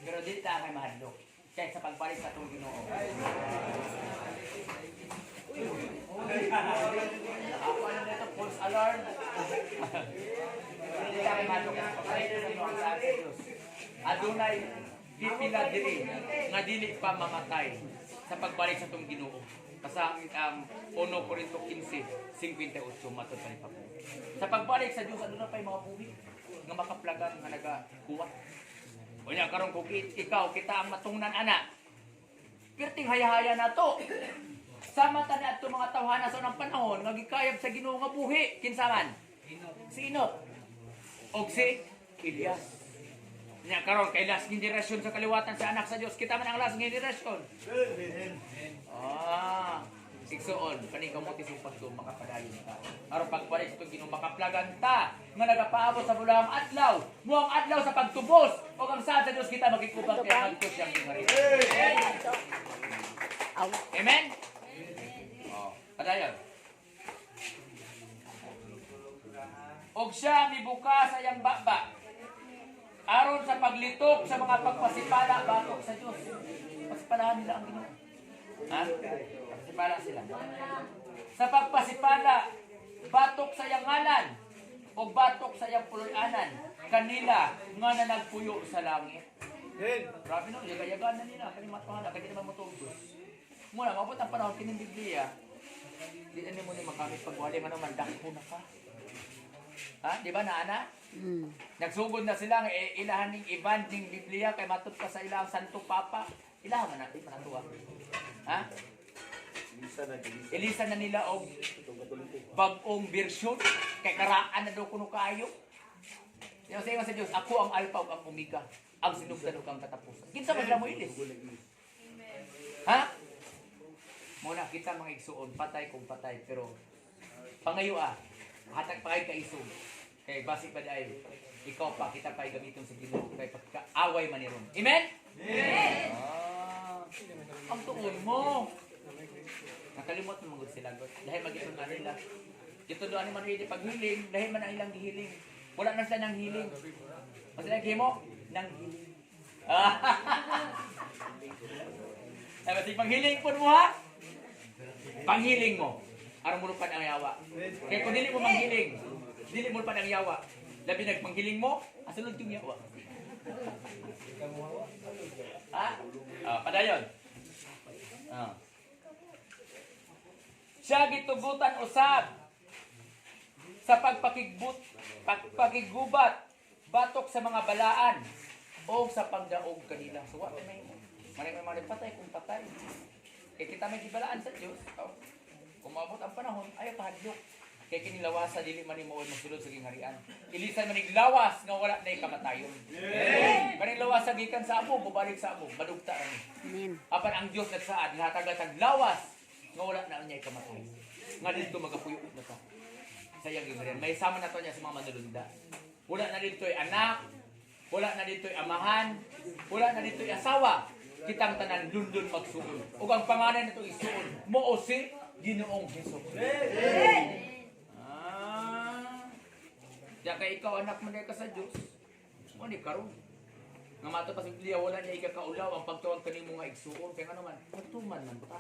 Pero di ta kay mahadlok. Kaya sa pagbalik sa itong Ginoo. Ako ano nito, false alarm. Di ta kay mahadlok. Pagbalik sa Ginoo ang sabi sa Diyos. Adunay, pipila diri, nga dili pa mamatay sa pagbalik sa itong Ginoo. Kasangit ang 1 Corinto 15:58 matod pa ni Pablo. Sa pagbalik sa Dios aduna pay mga buhi nga makaplagan nga nagakuwat. Unya karon kung ikaw kita ang matungnan ana. Perting hayahaya nato. Sama ta ni adto mga tawhana sa unang panahon nga gikayab sa Ginoo nga buhi kinsa man? Si Enoch. Og si Elias. Nya karon kay last generation sa kaliwatan sa anak sa Dios kita man ang last generation. Sigsuon, paningkamuti sa pagto makapadayon ka. Aron pagbalik sa Ginoo makaplagan ta nga nagapaabot sa bulahang adlaw, muang adlaw sa pagtubos o ang sa Dios kita magikubang kay magtus yang ngari. Amen. Oh, padayon. Og siya mibuka sa iyang baba. Aron sa paglitok sa mga pagpasipala batok sa Dios. Pasipalahan nila ang Ginoo. Ha? Pasipala sila. Sa pagpasipala, batok sa iyang ngalan, o batok sa iyang puluyanan, kanila nga na nagpuyo sa langit. Grabe no, yaga-yagaan na nila, kalimatuhan na, kaya naman mo Diyos. Muna, mabot ang panahon, kining Biblia, di na mo ni makamit pagwali, nga naman, dakpo na ka. Ha? Di ba na, Ana? Nagsugod na sila, ilahan ng Ivan, ng Biblia, kay matut ka sa ilang Santo Papa. Ilahan man natin, manatuwa. Ha? Ilisa na nila og bagong bersyon kay karaan na daw kuno kaayo. Yung sa sa Dios, ako ang alpha ug ang omega, ang sinugdan ug ang katapusan. Kinsa man mo ilis? Ha? Muna kita mga igsuon, patay kung patay pero pangayo hatag pa kay kaisog. Kay basic ba ay ikaw pa kita pa gamiton sa Ginoo kay pagkaaway man niron. Amen? Amen. Ang tuon mo. Nakalimot mo magud sila God. Dahil magiging ano nila. Dito doon man hindi paghiling, dahil man ang ilang gihiling. Wala na sila nang hiling. O sila gimo nang hiling. Ay basig panghiling pud mo ha. Panghiling mo. Aron mo lupad ang yawa. Kaya kung dili mo manghiling, dili mo lupad ang yawa. Labi nagpanghiling mo, asunod yung yawa. Ha? Padayon. Siya gitugutan usab sa pagpakigubat batok sa mga balaan o sa pagdaog kanila. So what may maraming patay kung patay. Kita may gibalaan sa Dios. Kung maabot ang panahon, ayaw pahadlok. Kaya kinilawasa dili man ni mawal masulod sa gingharian. Ilisan man lawas nga wala na kamatayon. Kaning lawas sa gikan sa amo, bubalik sa amo, madugta ra ni. Amen. Apan ang Dios nagsaad hatag lawas nga wala na niya kamatayon. Nga dito magapuyo na ta. Sa iyang gingharian. May sama na to niya sa mga manulunda. Wala na dito'y anak, wala na dito'y amahan, wala na dito'y asawa. Kitang tanan lundon magsuon. Ug ang pangalan nito isuon, mo si Ginoong Hesus. Ya kay ikaw anak man ka sa Dios. Mo ni karon. Nga mato pa sa Biblia wala niya ikakaulaw ang pagtuon kanimo nga igsuon kay ano man pagtuman man ta.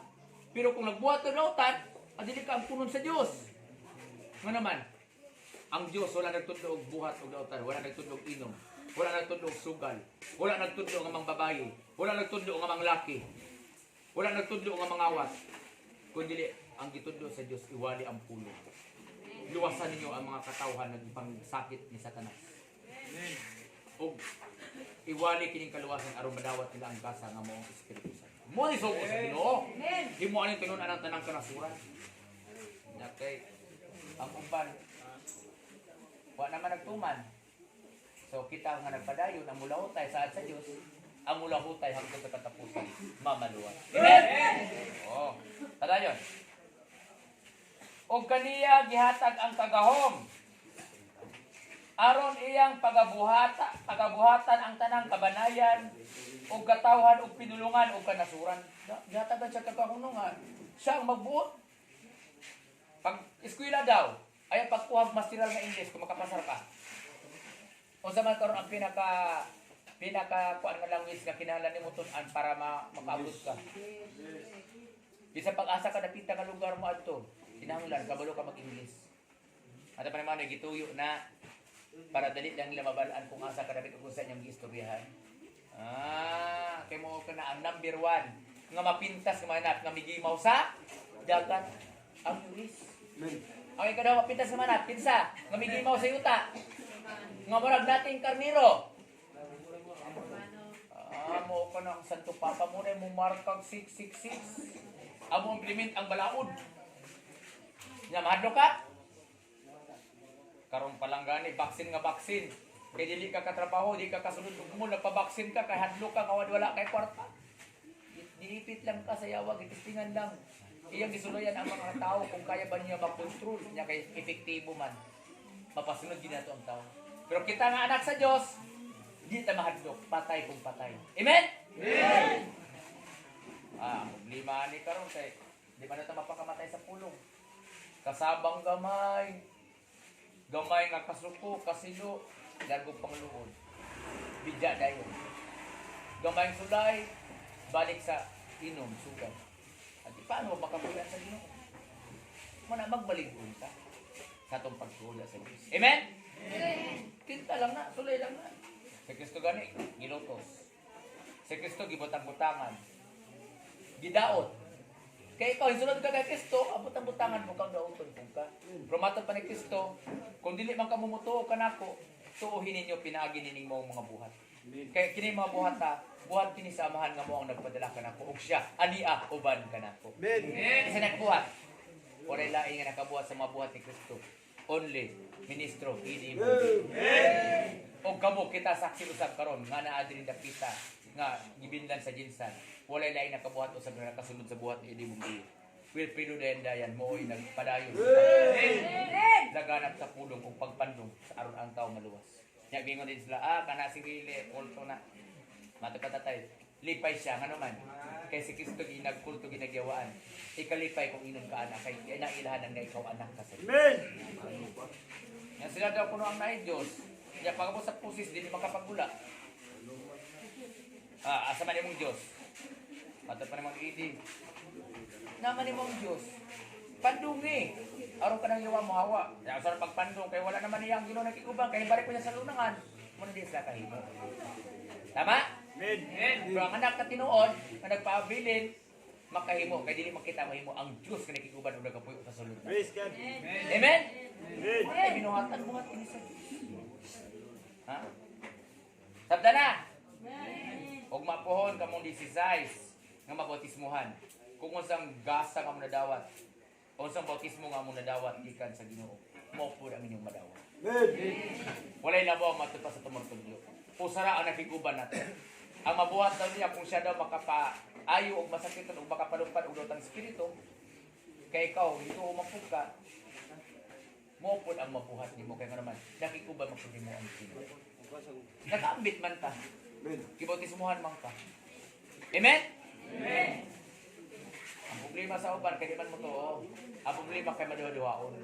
Pero kung nagbuhat ka nautan, adili ka ang punon sa Dios. Nga naman, ang Dios wala nagtudlo og buhat og nautan, wala nagtudlo og inom, wala nagtudlo og sugal, wala nagtudlo nga mga babayi, wala nagtudlo nga mga laki, wala nagtudlo nga mga awat. Kundi ang gitudlo sa Dios iwali ang pulo. Luwasan ninyo ang mga katawhan ng pangsakit ni Satanas. O iwali kining kaluwasan aron madawat nila ang gasa nga moong Espiritu Santo. Mo ni sugo sa Ginoo. Di mo aning tinud anang tanang kanasuran. Okay. Ang umban wa naman nagtuman. So kita nga nagpadayon ang mula hutay sa Dios, ang mula hutay hangtod sa katapusan mamaluwas. Amen. Oh, padayon. Og kaniya gihatag ang kagahom aron iyang pagabuhatan ang tanang kabanayan ug katawhan ug pinulungan ug kanasuran. Gihatagan siya kagahom nga siya ang magbuot. Pag eskwela daw ay pagkuha masteral nga English kung makapasar ka. Unsa man karon ang pinaka kuan nga language nga kinahanglan nimo tun-an para makaabot ka. Bisa pag-asa ka nakita nga lugar mo adto, kinahanglan kabalo ka mag-English. Ato pa naman gituyo na para dali lang nila mabalaan kung asa ka dapat kung sa inyong istoryahan. Kay mo ka na ang number 1 nga mapintas nga manat nga migimaw sa dagat ang Luis. Ang ikaw daw mapintas nga manat, pinsa nga migimaw sa yuta. Nga murag nating karniro. Mo ka na ang Santo Papa mo na mo markag 666. Amo implement ang balaod. Nya mahadlo ka? Karon pa lang gani baksin nga baksin. Kay dili ka katrabaho, di ka kasunod ug mo nagpabaksin ka kay hadlo ka kawad wala kay kwarta. Diipit lang ka sa yawa, gitistingan lang. Iyang gisulayan ang mga tao kung kaya ba niya makontrol niya kay epektibo man. Mapasunod din nato ang tao. Pero kita nga anak sa Dios, di ta mahadlok, patay kung patay. Amen? Amen. Problema ni karon kay di man ta mapakamatay sa pulong. Kasabang gamay. Gamay nga kasuko, kasilo, largo pangluod. Bidya dayon. Gamay sulay, balik sa inom, sugal. At paano makabulan sa Ginoo? Mana magbalig-on ka sa atong pagtula sa Diyos. Amen? Amen. Tinta lang na, sulay lang na. Si Kristo gani, gilutos. Si Kristo gibutang-butangan. Gidaot. Kaya ikaw, isunod ka kay Kristo, abot ang butangan mo kang daoton kung ka. Promatod pa ni Kristo, kung dili man ka mumutuo ka nako, tuuhin ninyo pinaagi nining mo mga buhat. Kaya kini mga buhat ha, buhat kini sa amahan nga mo ang nagpadala ka nako, ug siya, ania, uban ka nako. Amen. Isa nagbuhat. Oray laing nga nakabuhat sa mga buhat ni Kristo. Only, ministro, hindi mo. O kamo kita saksi usab karon nga naa diri dakita nga gibinlan sa jinsan. Walay lain nakabuhat usab nga nakasunod sa buhat ni Eddie Mumbi. Wilfredo Dayan mo ay nagpadayon. Laganap sa pulong kung pagpandong sa aron ang tao maluwas. Nya gingon din sila, kana si Rile, kulto na. Matapatatay. Lipay siya nga naman. Kay si Kristo ginagkulto ginagyawaan. Ikalipay kung inon ka anak kay nailahanan nga ikaw anak ka sa Dios. Amen. Yan sila daw kuno ang naay Dios. Nya pagamo sa pusis dili makapagula. Asa man imong Dios. Ato pa namang idi. Naman imong Dios. Pandungi. Aron ka nang yawa mo hawa. Ya sa pagpandong kay wala naman iyang Ginoo nakikubang kay balik ko niya sa lunangan. Mo di sa kahimo. Tama? Amen. Pero ang anak na tinuod, na nagpabilin, makahimo, kaya dili makita mahimo ang Diyos na nakikuban o nagapuyo sa sulod. Praise God. Amen? Amen. Ay, binuhatan mo at sa Diyos. Ha? Sabda na? Huwag mapuhon ka mong 16 nga mabautismuhan. Kung unsang gasa nga mo nadawat, o unsang bautismo nga mo nadawat, ikan sa Ginoo, mo po ang inyong madawat. Walay labaw matupa sa tumortudlo. Pusara ang nakikuban natin. Ang mabuhat daw niya kung siya daw makapaayo o masakitan o makapalupad o dotang espiritu, kaya ikaw, ito umapod ka, mo po ang mabuhat ni mo. Kaya nga naman, nakikuban magpudi mo ang sino. Nakaambit man ka. Kibautismuhan man ka. Amen? Amen. Ang problema sa uban, kaya di man mo to, ang problema kay maduwa-duwaon.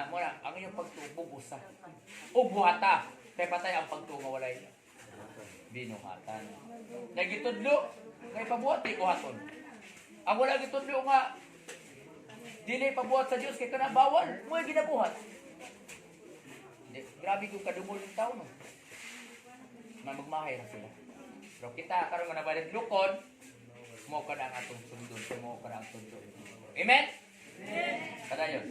Muna, ang inyong pagtubog usa. O buhata. Kaya patay ang pagtunga walay binuhatan. Nagitudlo, ngay pabuhat di buhaton. Ang wala gitudlo nga dili pabuhat sa Dios kay kana bawal, mo ginabuhat. Grabe kung kadungol ng tao no. Magmahay na sila. Pero kita karon nga nabalid lukon, mo ka na ang atong sundon, mo ka na ang sundon. Amen? Amen. Kadayon.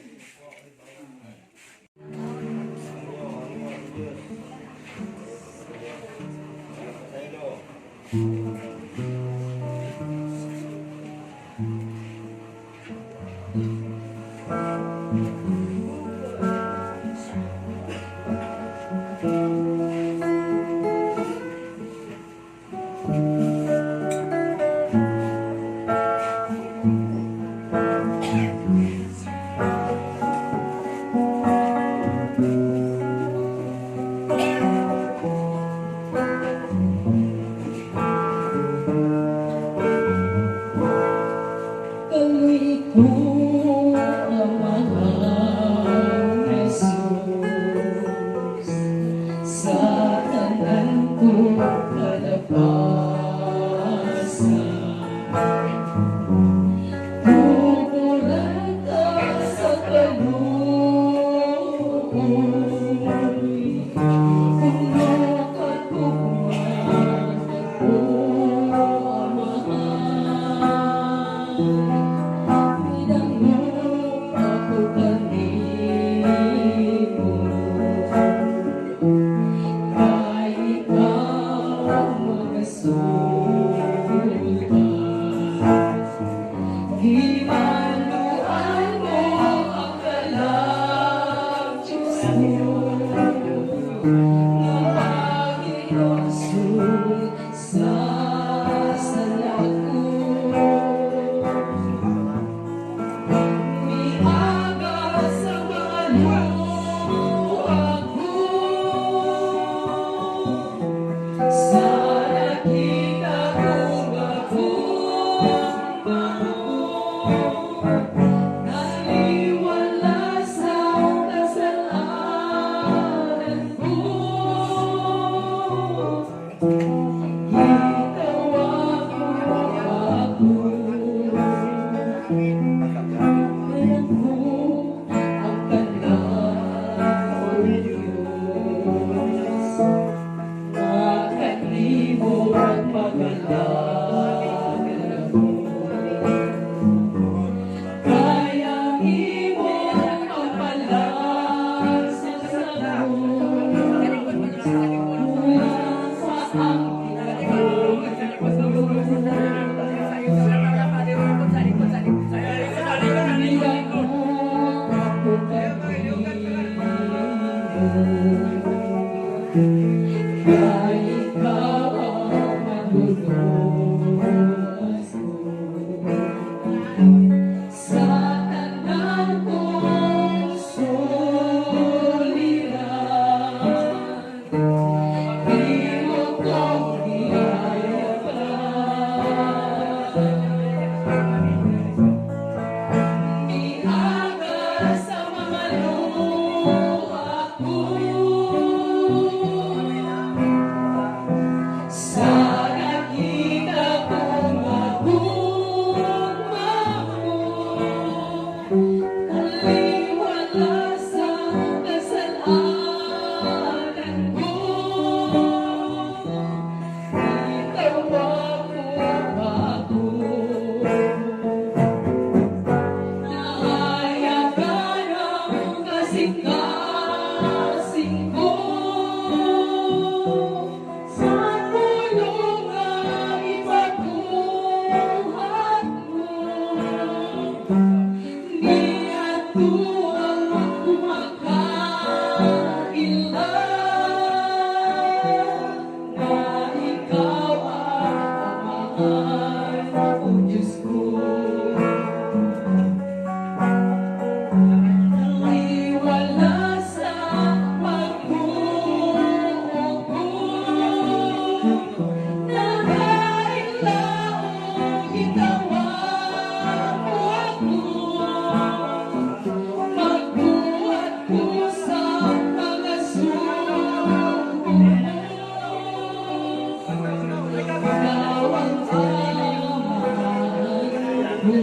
Ibok-bok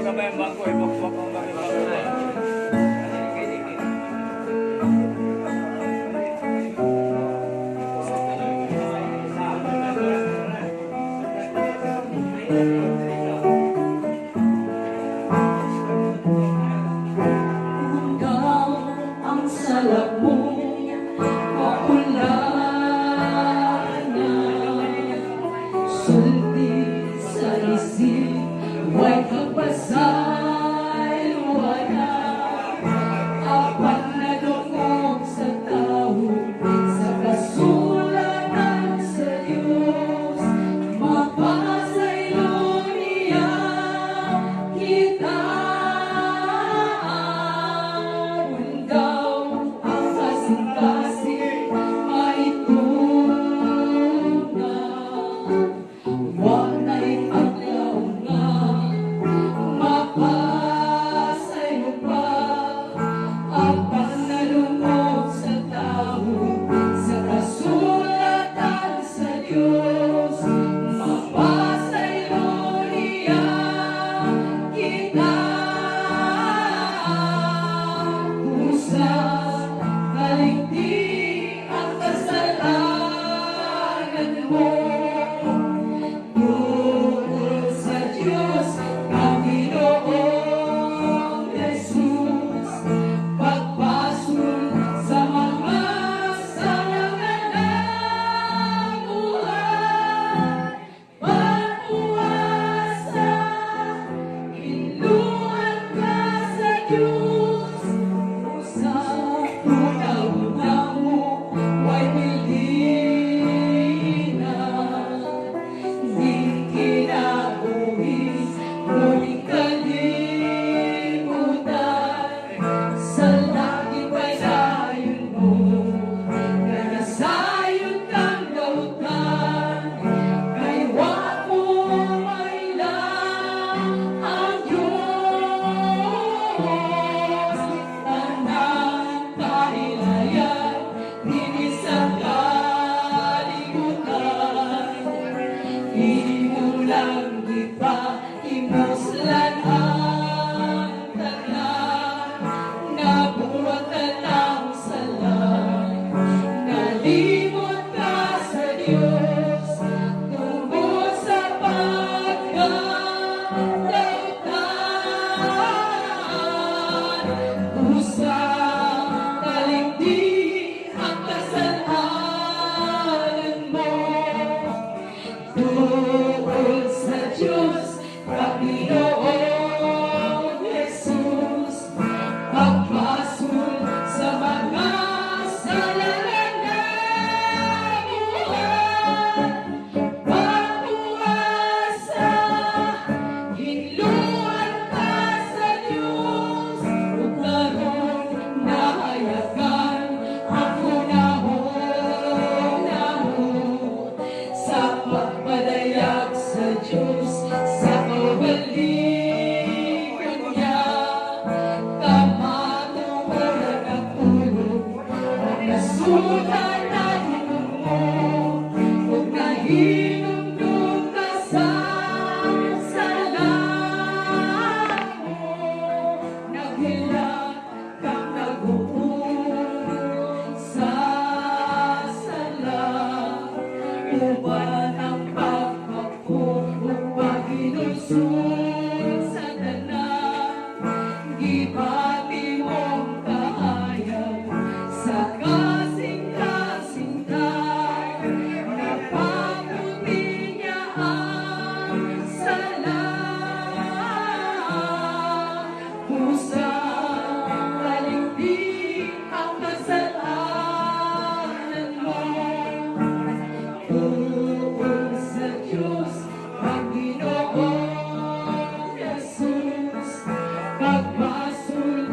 na ba yung bangko? Ibok-bok na ba yung bangko? Ikaw ang salabong kaulanan, sulti sa isip, huwag kapasaliwanag, apat na dungog sa tao, sa kasulatan sa Diyos, mapasaylo niya kita. Daw ang kasing-kasing maitungan, huwag na ipaglaungan, mapasa'yo pa ang panalungkot sa tao, sa kasulatan sa Diyos, mapasa'yo niya kita. Sa kaligti ang kasalanan mo, tungkol sa Diyos, Panginoong Jesus, pagpasul sa mga salangan ng buhay, pag-uwasa, inuwan ka sa Diyos. Sa una-una mo ay pilina, di kinabuhi, ngunit kalimutan, sa langit ay dayon mo, kaya sayon kang dautan, kay wag mo mailang ang Diyos. Tanang kahilayan, dinisang kalimutan, imulang iba, imuslan ang tanan, nabuwatan ng salan, nalimot ka sa Diyos, tungkol sa pagkakautan, usang kaligti ang kasalanan mo, tungkol sa Diyos, Panginoong Jesus, pagpasul sa mga salangan ng buhay, pag-uwasa, hinluan ka sa Diyos, ugnaron na hayagan ang unahon-ahon, sa pagpadayag sa Diyos, sa kawalingan niya, kamatuwaran ang tulog, ang nasutan na hinog mo, huwag na hinumdum ka sa salang mo, naghilang kang nag-uun sa salang, uban ang pagpapulog, pag-inulsun sa tanan, gibati mong kaayag sa kasing-kasingtan, napaputi niya ang salang, kusang kaligti ang kasalanan mo, tungkol sa Diyos, Panginoong Jesus, pagpasul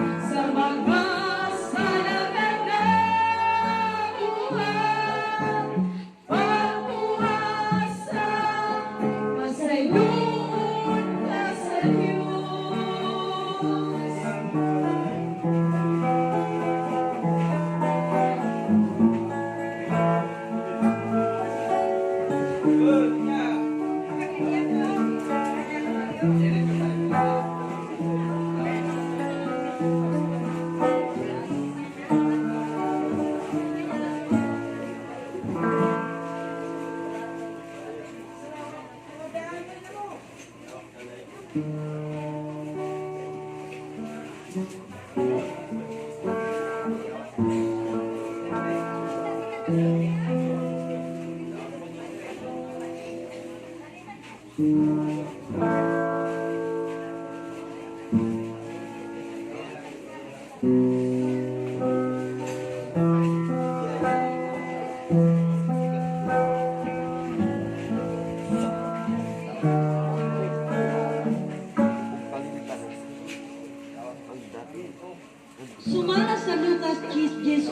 Sumala sa Lucas 10:11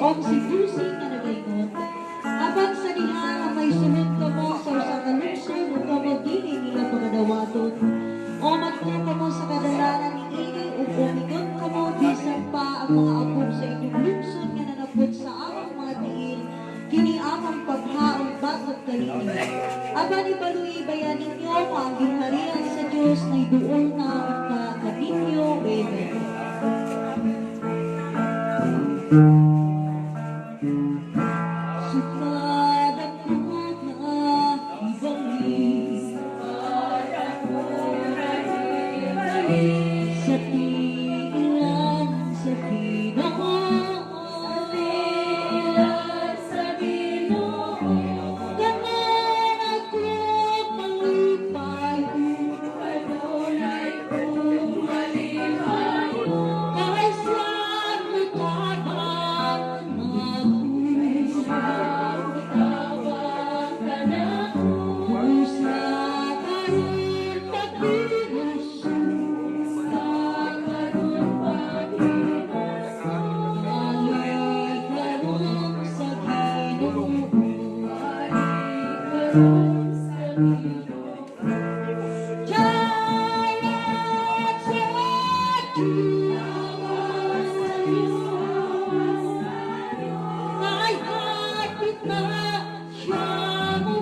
nga nagaingon. Abang sa diha nga may sunod ka mo sa usa ka lungsod ug kamo dili nila pagadawaton. O magtuo ka mo sa kadalaran ni ini ug umigon ka mo bisan pa ang mga apog sa inyong lungsod nga nanapod sa among mga tiil kini among paghaon batok kanini. Aban ibaluy bayan ninyo nga ang ginharian sa Dios na iduol na ang kaninyo. Amen. Sukad ako na ibalik sa tiilan sa Ginoo. Ganun ako malipay kahit saan matawag Usa karon paghinuso balik karon sa Ginoo. Jayat sa ay hapit na siya mo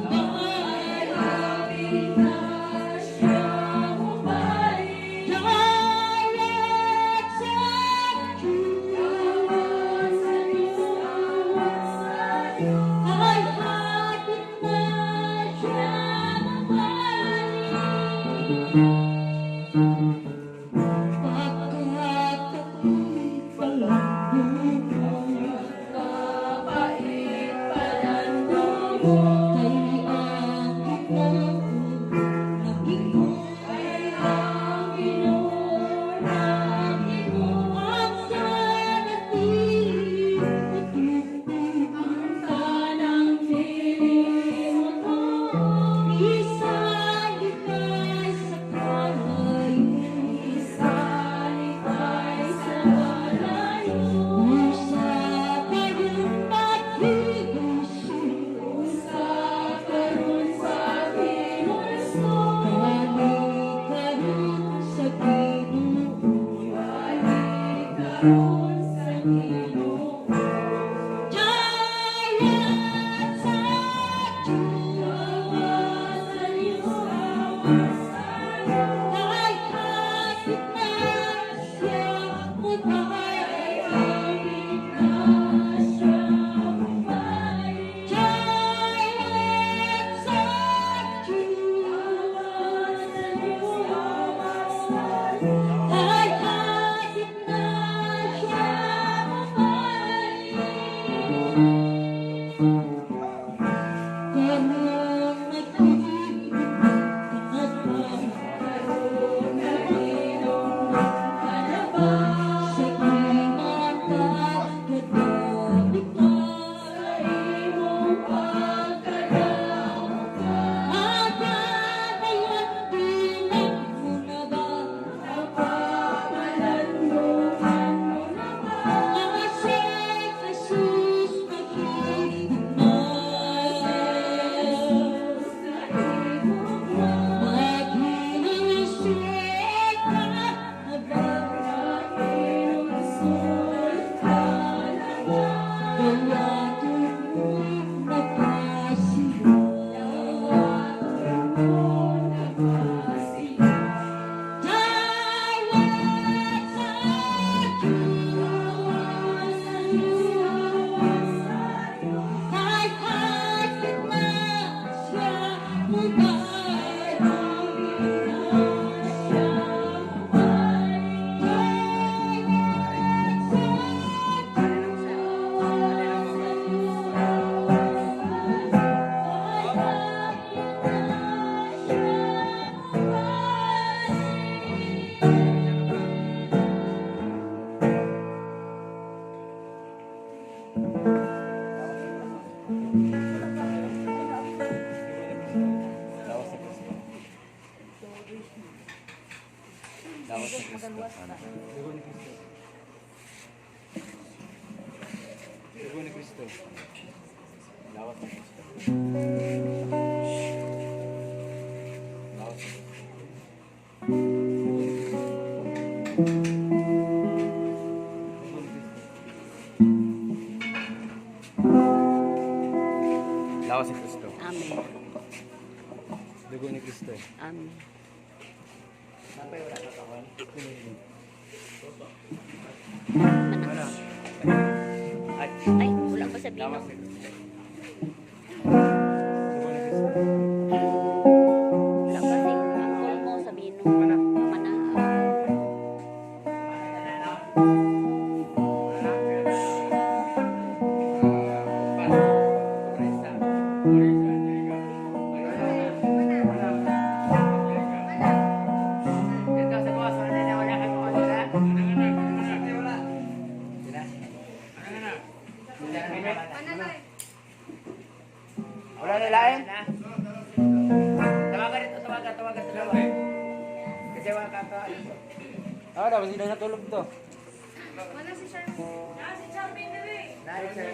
Jayat sa ay hapit na siya pagkat ako'y palanggo kay ang Ginoo naging at sa isalikay sa kalayo usa kayong maghinuso balik karon sa Ginoo. Jayat sa ay hapit na siya Jayat sa ay hapit na siya Dugo ni Kristo. Dugo ni Kristo. Lawas ni Kristo. Lawas ni Kristo. Lawas ni Kristo. Amen. Dugo ni Kristo. Amen. Ay, wala pa sa bino. Lawas ni Kristo. Dugo ni Kristo. Wala pa si ang mo sa bino. Mana? Mana. Wala na lain? Tawagan sa dalawa. Kasi wala ka ka. Ah, dapat hindi na natulog to. Nari, sir.